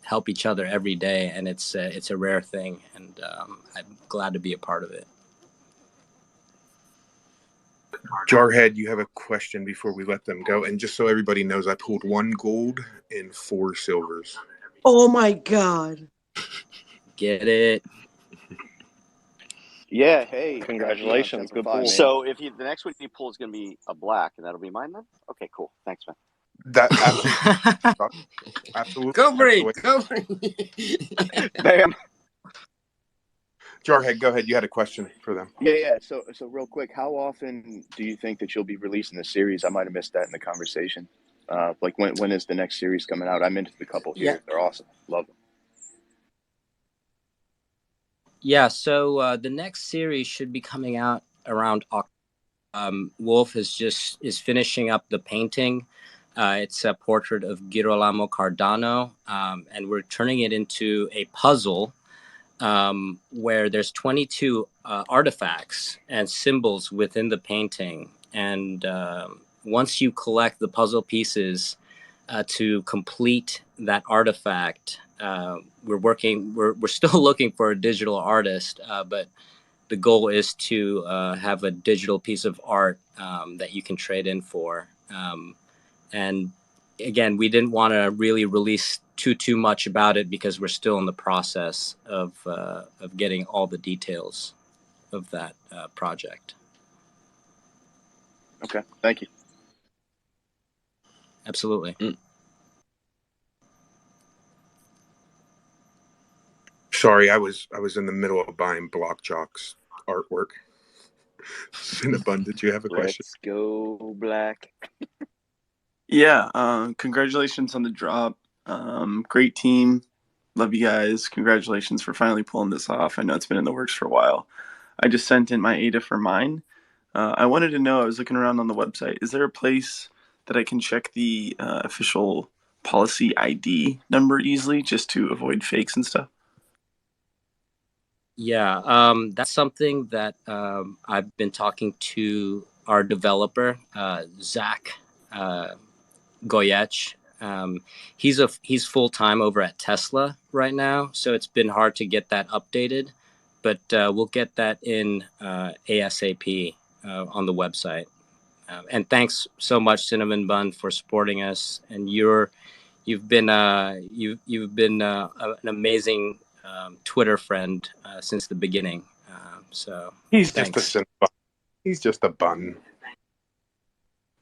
help each other every day, and it's a rare thing, and I'm glad to be a part of it. Jarhead, you have a question before we let them go, and just so everybody knows, I pulled 1 gold and 4 silvers. Oh my God! Get it? Yeah. Hey, congratulations, good pull. So if the next one you pull is going to be a black, and that'll be mine then. Okay, cool. Thanks, man. That absolutely. Go for it. Bam. Jarhead, go ahead. You had a question for them. Yeah. So real quick, how often do you think that you'll be releasing the series? I might have missed that in the conversation. Like when is the next series coming out? I'm into the couple here. Yeah. They're awesome. Love them. Yeah. So the next series should be coming out around October. Wolf is finishing up the painting. It's a portrait of Girolamo Cardano, and we're turning it into a puzzle where there's 22 artifacts and symbols within the painting. And once you collect the puzzle pieces to complete that artifact, we're still looking for a digital artist, but the goal is to have a digital piece of art that you can trade in for. And again, we didn't want to really release too much about it because we're still in the process of getting all the details of that project. Okay, thank you. Absolutely. Sorry, I was in the middle of buying Block Jock's artwork. Cinnabon, did you have a question? Let's go black. Yeah, congratulations on the drop. Great team. Love you guys. Congratulations for finally pulling this off. I know it's been in the works for a while. I just sent in my ADA for mine. I wanted to know, I was looking around on the website, is there a place that I can check the official policy ID number easily just to avoid fakes and stuff? Yeah, that's something that I've been talking to our developer, Zach Goyech. He's full-time over at Tesla right now, so it's been hard to get that updated, but we'll get that in ASAP on the website. And thanks so much, Cinnamon Bun, for supporting us. And you've been an amazing Twitter friend since the beginning. So he's thanks. just a Cinnabon. He's just a bun.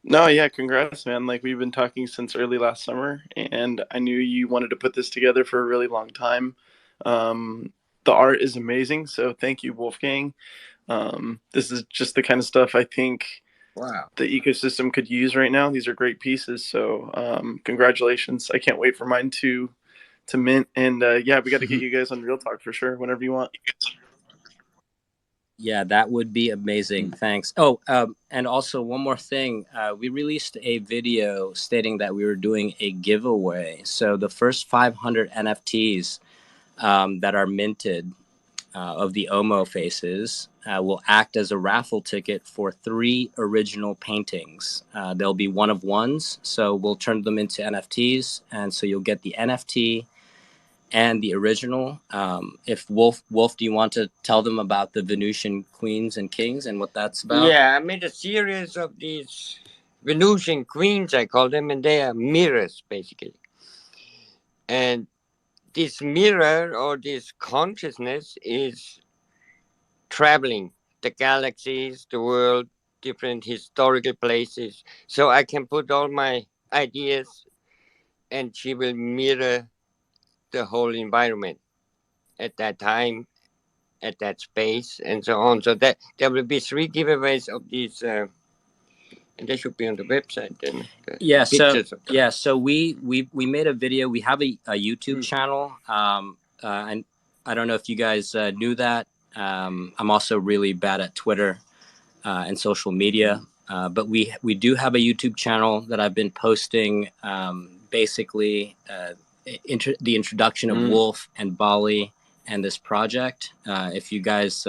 No, yeah, congrats, man. Like, we've been talking since early last summer, and I knew you wanted to put this together for a really long time. The art is amazing, so thank you, Wolfgang. This is just the kind of stuff I think the ecosystem could use right now. These are great pieces, so congratulations. I can't wait for mine to mint, and yeah, we got to get you guys on Real Talk for sure, whenever you want. Yeah, that would be amazing. Thanks. Oh, and also one more thing. We released a video stating that we were doing a giveaway. So the first 500 NFTs that are minted of the Omo faces will act as a raffle ticket for 3 original paintings. They'll be one of ones, so we'll turn them into NFTs, and so you'll get the NFT and the original. If Wolf, do you want to tell them about the Venusian queens and kings and what that's about? Yeah, I made a series of these Venusian queens, I call them, and they are mirrors, basically. And this mirror or this consciousness is traveling the galaxies, the world, different historical places, so I can put all my ideas, and she will mirror the whole environment at that time, at that space, and so on. So that there will be 3 giveaways of these, and they should be on the website. Then Yeah. So pictures of them. yeah. So we made a video. We have a YouTube channel. And I don't know if you guys knew that. I'm also really bad at Twitter and social media. But we do have a YouTube channel that I've been posting basically the introduction of Wolf and Bali and this project. If you guys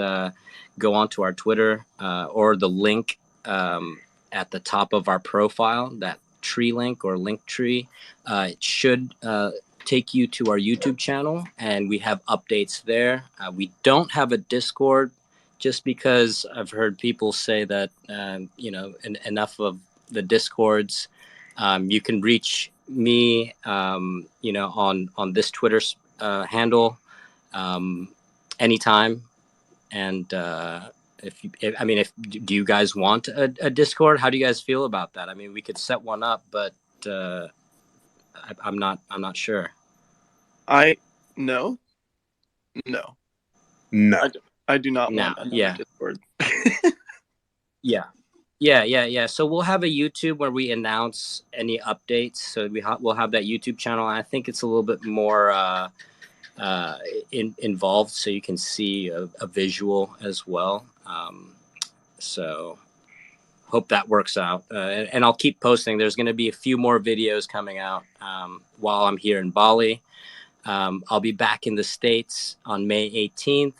go onto our Twitter or the link at the top of our profile, that tree link or link tree, it should take you to our YouTube channel, and we have updates there. We don't have a Discord, just because I've heard people say that, enough of the Discords. You can reach me, on this Twitter handle anytime. And do you guys want a Discord? How do you guys feel about that? I mean, we could set one up, but I'm not sure. No. No. I do not want another Discord. Yeah. So we'll have a YouTube where we announce any updates. So we'll have that YouTube channel. I think it's a little bit more involved, so you can see a visual as well. So hope that works out. And I'll keep posting. There's going to be a few more videos coming out while I'm here in Bali. I'll be back in the States on May 18th.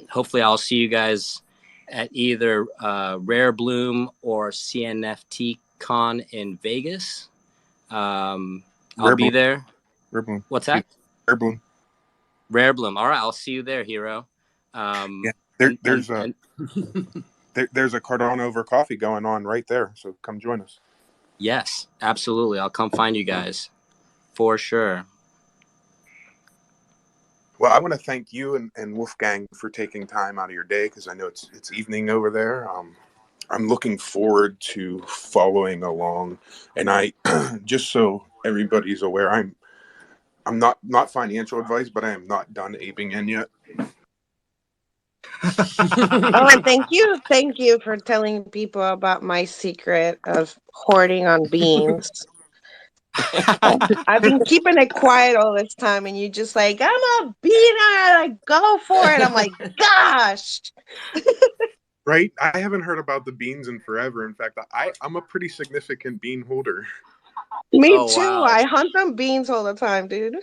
Hopefully I'll see you guys at either Rare Bloom or CNFT Con in Vegas. I'll be there. Rare Bloom. What's that? Rare Bloom. Rare Bloom. All right, I'll see you there, hero. There's a Cardano Over Coffee going on right there, so come join us. Yes, absolutely. I'll come find you guys for sure. Well, I want to thank you and Wolfgang for taking time out of your day, because I know it's evening over there. I'm looking forward to following along, and I just so everybody's aware, I'm not financial advice, but I am not done aping in yet. Oh, thank you for telling people about my secret of hoarding on beans. I've been keeping it quiet all this time, and you just like, I'm a beaner, like, go for it. I'm like, gosh. Right? I haven't heard about the beans in forever. In fact, I'm a pretty significant bean holder. Me too. Wow. I hunt them beans all the time, dude.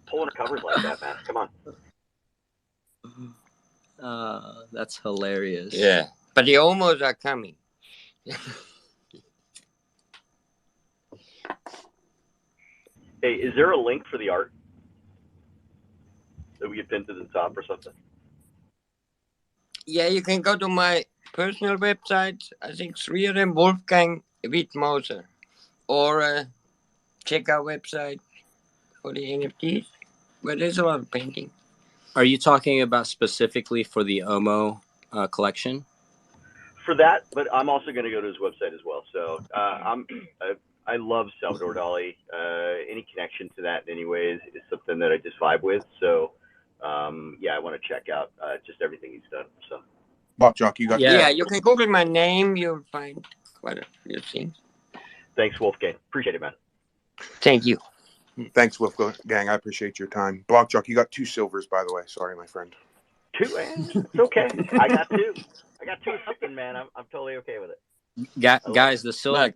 Pulling covers like that, man. Come on. That's hilarious. Yeah, but the Omos are coming. Hey, is there a link for the art that we could pin to the top or something? Yeah, you can go to my personal website. I think 3 of them, Wolfgang Widmoser. Or check our website for the NFTs, where there's a lot of painting. Are you talking about specifically for the Omo collection? For that, but I'm also going to go to his website as well. So I love Salvador Dali. Any connection to that in any ways is something that I just vibe with. So I want to check out just everything he's done. So, Lockjock, you got you can Google my name. You'll find quite a few things. Thanks, Wolfgang. Appreciate it, man. Thank you. Thanks, Wolfgang. I appreciate your time. Blockjock, you got 2 silvers, by the way. Sorry, my friend. 2, man. It's okay. I got 2. I got 2 something, man. I'm totally okay with it. Guys, the silver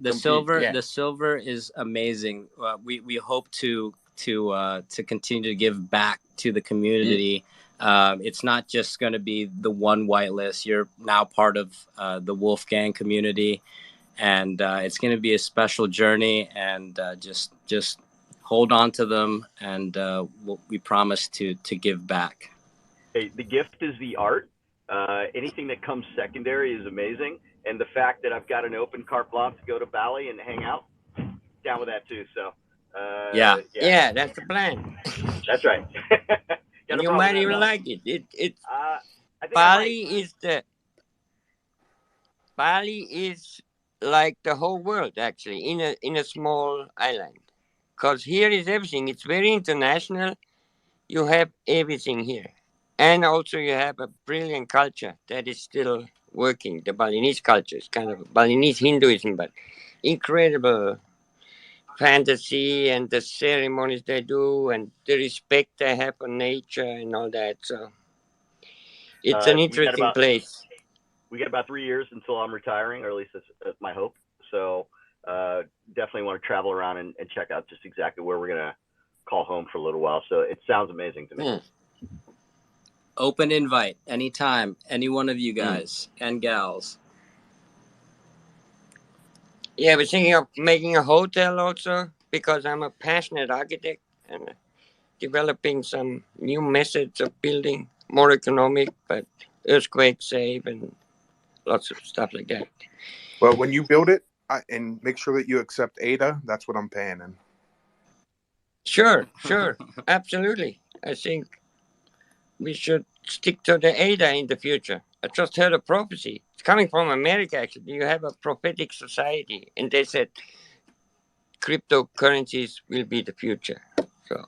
is amazing. We hope to continue to give back to the community. It's not just going to be the one whitelist. You're now part of the Wolfgang community, and it's going to be a special journey. And just hold on to them, and we promise to give back. Hey, the gift is the art. Anything that comes secondary is amazing. And the fact that I've got an open carte blanche to go to Bali and hang out, down with that too. So, yeah, that's the plan. That's right. And you might even like it. Bali is like the whole world actually in a small island, because here is everything. It's very international. You have everything here, and also you have a brilliant culture that is still working. The Balinese culture is kind of Balinese Hinduism, but incredible fantasy and the ceremonies they do and the respect they have for nature and all that. So it's an interesting place. We got about 3 years until I'm retiring, or at least that's my hope. So definitely want to travel around and check out just exactly where we're going to call home for a little while. So it sounds amazing to me. Open invite anytime, any one of you guys and gals. Yeah, we're thinking of making a hotel also, because I'm a passionate architect and developing some new methods of building, more economic, but earthquake safe and lots of stuff like that. Well, when you build it, and make sure that you accept ADA, that's what I'm paying in. Sure, absolutely. I think we should stick to the ADA in the future. I just heard a prophecy. It's coming from America, actually. You have a prophetic society, and they said cryptocurrencies will be the future. So,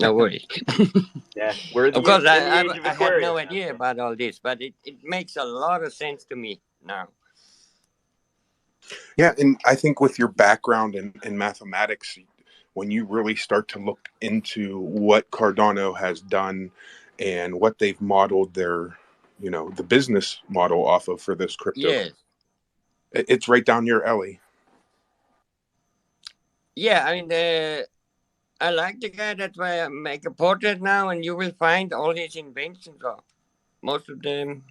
no worries. Yeah, we're of course, in the age of I had no Aquarius. idea about all this, but it makes a lot of sense to me now. Yeah, and I think with your background in mathematics, when you really start to look into what Cardano has done and what they've modeled their, the business model off of for this crypto, yes, it's right down your alley. Yeah, I mean, I like the guy. That's why I make a portrait now, and you will find all his inventions, or most of them,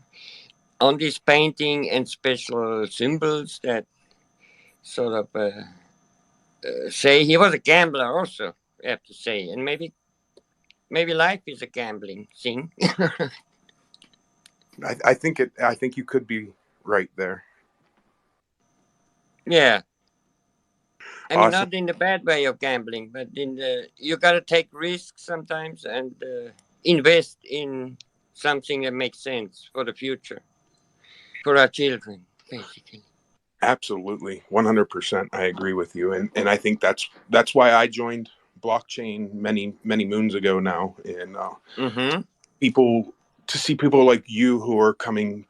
on this painting and special symbols that sort of say he was a gambler also, I have to say, and maybe life is a gambling thing. I think you could be right there. Yeah. I mean, Awesome. not in the bad way of gambling, but you got to take risks sometimes and invest in something that makes sense for the future, for our children, basically. Absolutely, 100%. I agree with you, and I think that's why I joined blockchain many moons ago now, and to see people like you who are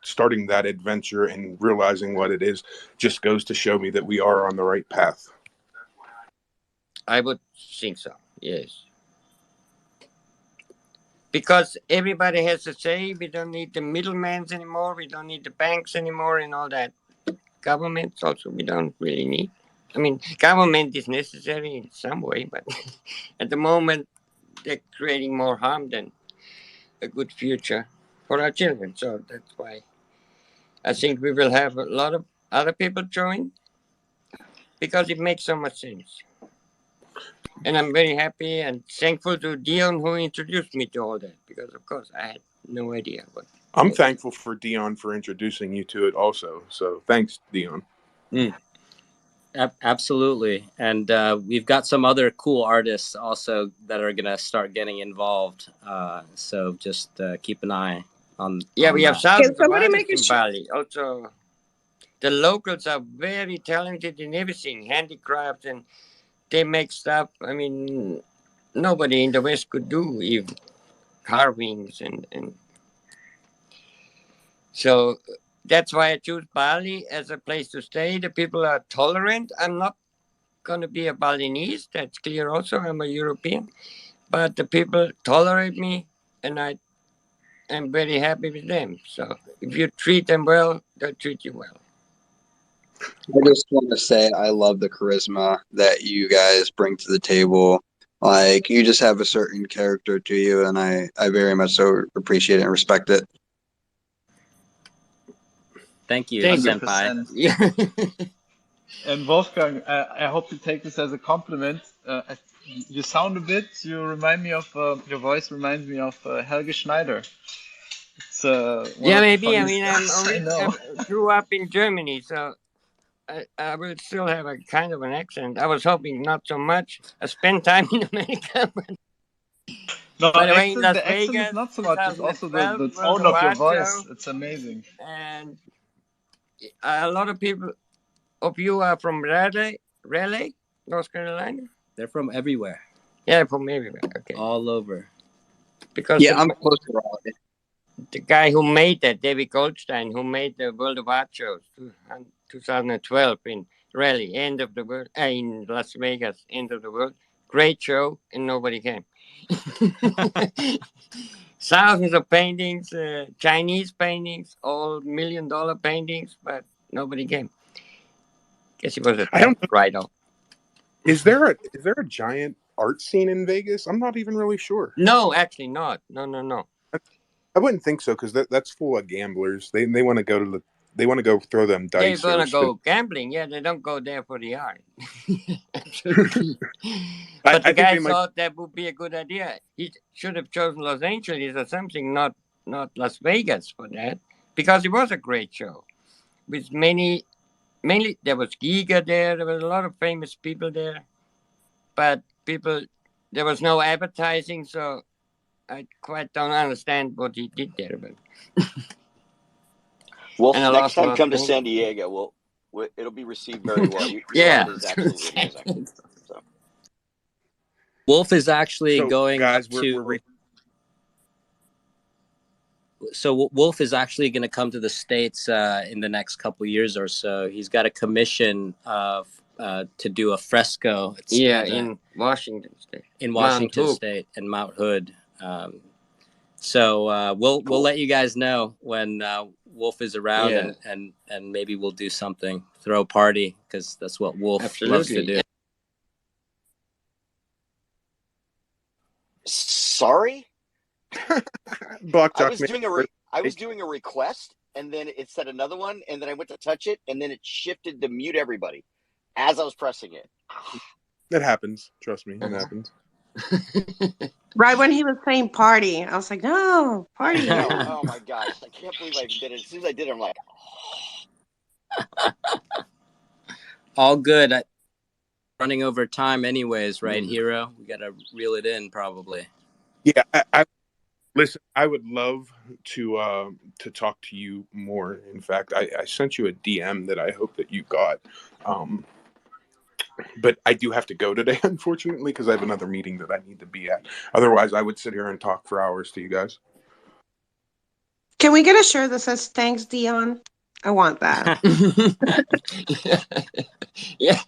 starting that adventure and realizing what it is, just goes to show me that we are on the right path. I would think so, yes. Because everybody has to say, we don't need the middlemen anymore, we don't need the banks anymore and all that. Governments also we don't really need. I mean, government is necessary in some way, but at the moment they're creating more harm than a good future for our children. So that's why I think we will have a lot of other people join, because it makes so much sense. And I'm very happy and thankful to Dion who introduced me to all that, because of course I had no idea what. I'm thankful for Dion for introducing you to it also. So thanks, Dion. Absolutely. And we've got some other cool artists also that are going to start getting involved. So just keep an eye on. Yeah, on we have that. thousands of artists in Bali. Also, the locals are very talented in everything, handicrafts, and they make stuff. I mean, nobody in the West could do, even carvings and so that's why I choose Bali as a place to stay. The people are tolerant. I'm not going to be a Balinese. That's clear also. I'm a European. But the people tolerate me, and I am very happy with them. So if you treat them well, they'll treat you well. I just want to say I love the charisma that you guys bring to the table. Like, you just have a certain character to you, and I very much so appreciate it and respect it. Thank you, 100%. senpai. And Wolfgang, I hope you take this as a compliment. You sound a bit, your voice reminds me of Helge Schneider. It's yeah, maybe. I mean, I grew up in Germany, so I will still have a kind of an accent. I was hoping not so much. I spent time in America. But No, By the way, in accent. Las The accent is Vegas, not so much. It's also 2012 the was tone a of your wild voice. show, It's amazing. and a lot of people of you are from Raleigh, North Carolina. They're from everywhere. Yeah, from everywhere. Okay, all over. Because Yeah, I'm close to Raleigh. the guy who made that, David Goldstein, who made the World of Art shows, 2012 in Raleigh, end of the world, in Las Vegas, end of the world. Great show, and nobody came. Thousands of paintings, Chinese paintings, all $1 million paintings, but nobody came. Guess it was a I don't test write-off. Is there a giant art scene in Vegas? I'm not even really sure. No, actually not. No. I wouldn't think so because that's full of gamblers. They want to go throw them They're dice. gonna go gambling. Yeah, they don't go there for the art. Absolutely. But the guy thought that would be a good idea. He should have chosen Los Angeles or something, not Las Vegas for that, because it was a great show with mainly there was Giga there. There was a lot of famous people there, but there was no advertising, so I quite don't understand what he did there. But Wolf, next time come to San Diego, it'll be received very well. Your art is absolutely amazing. So. Wolf is actually going guys, up to. So Wolf is actually going to come to the States in the next couple of years or so. He's got a commission to do a fresco. In Washington State. In Washington State and Mount Hood. So we'll let you guys know when Wolf is around, and maybe we'll do something, throw a party, because that's what Wolf loves to do. Sorry? I was doing a request, and then it said another one, and then I went to touch it, and then it shifted to mute everybody as I was pressing it. It happens. Trust me, it happens. Right when he was saying party, I was like, no, party. Oh my gosh, I can't believe I did it. As soon as I did it, I'm like, all good. Running over time anyways, right, Hero? We got to reel it in probably. Yeah, listen, I would love to talk to you more. In fact, I sent you a DM that I hope that you got. But I do have to go today, unfortunately, because I have another meeting that I need to be at. Otherwise, I would sit here and talk for hours to you guys. Can we get a shirt that says "Thanks, Dion"? I want that. Yeah,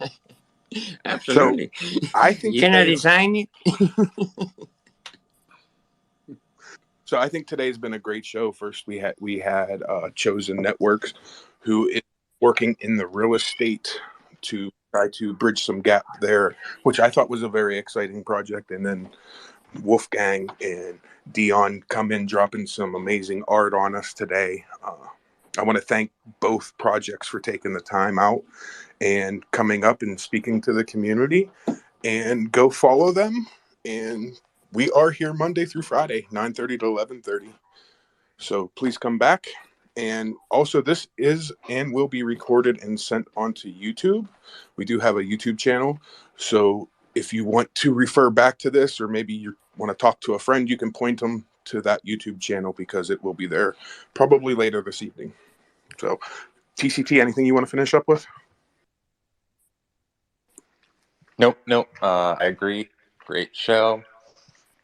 absolutely. So, I think can I design it? So I think today's been a great show. First, we had Chosen Networks, who is working in the real estate to try to bridge some gap there, which I thought was a very exciting project. And then Wolfgang and Dion come in dropping some amazing art on us today. I want to thank both projects for taking the time out and coming up and speaking to the community. And go follow them. And we are here Monday through Friday, 9:30 to 11:30. So please come back. And also, this is and will be recorded and sent onto YouTube. We do have a YouTube channel. So if you want to refer back to this, or maybe you want to talk to a friend, you can point them to that YouTube channel because it will be there probably later this evening. So, TCT, anything you want to finish up with? Nope. I agree. Great show.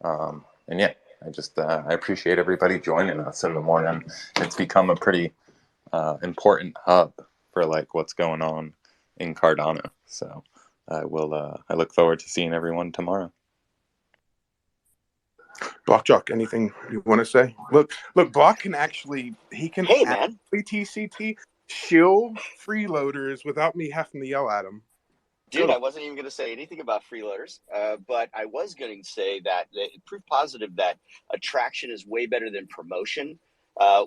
And yeah, I appreciate everybody joining us in the morning. It's become a pretty important hub for like what's going on in Cardano. So I look forward to seeing everyone tomorrow. Blockjock, anything you want to say? Look, Block can actually TCT shill freeloaders without me having to yell at him. Dude, I wasn't even going to say anything about freeloaders, but I was going to say that it proved positive that attraction is way better than promotion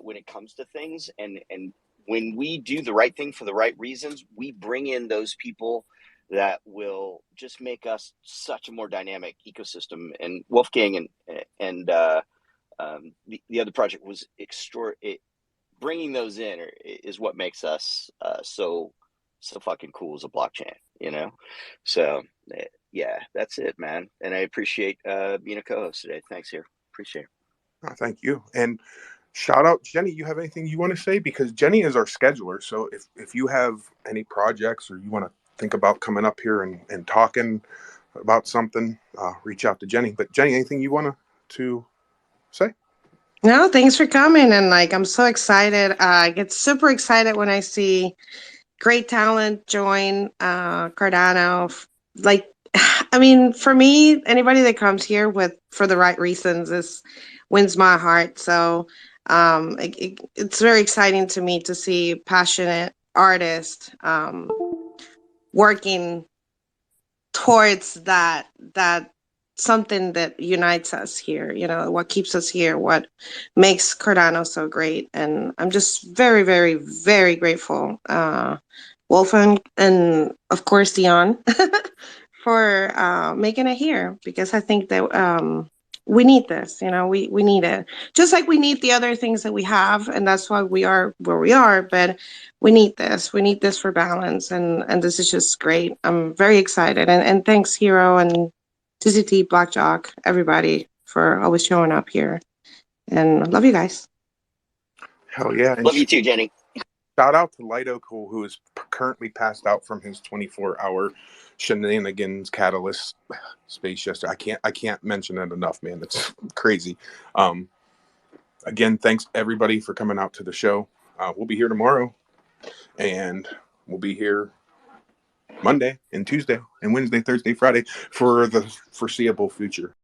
when it comes to things. And when we do the right thing for the right reasons, we bring in those people that will just make us such a more dynamic ecosystem. And Wolfgang and the other project was bringing those in is what makes us so fucking cool as a blockchain, you know? So yeah, that's it, man. And I appreciate being a co-host today. Thanks, here. Appreciate it. Oh, thank you. And shout out, Jenny. You have anything you want to say? Because Jenny is our scheduler. So if you have any projects or you want to think about coming up here and talking about something, reach out to Jenny. But Jenny, anything you want to say? No, thanks for coming. And like, I'm so excited. I get super excited when I see great talent join Cardano. Like, I mean, for me, anybody that comes here for the right reasons wins my heart. So it's very exciting to me to see passionate artists working towards that something that unites us here, what keeps us here, what makes Cardano so great. And I'm just very, very, very grateful, Wolfgang, and of course Dion, for making it here, because I think that we need this, we need it. Just like we need the other things that we have, and that's why we are where we are, but we need this. We need this for balance, and this is just great. I'm very excited. And thanks, Hero and TCT, Blackjock, everybody, for always showing up here. And I love you guys. Hell yeah. And love you too, Jenny. Shout out to Lido Cool, who is currently passed out from his 24-hour shenanigans catalyst space yesterday. I can't mention it enough, man. It's crazy. Again, thanks everybody for coming out to the show. We'll be here tomorrow, and we'll be here Monday and Tuesday and Wednesday, Thursday, Friday for the foreseeable future.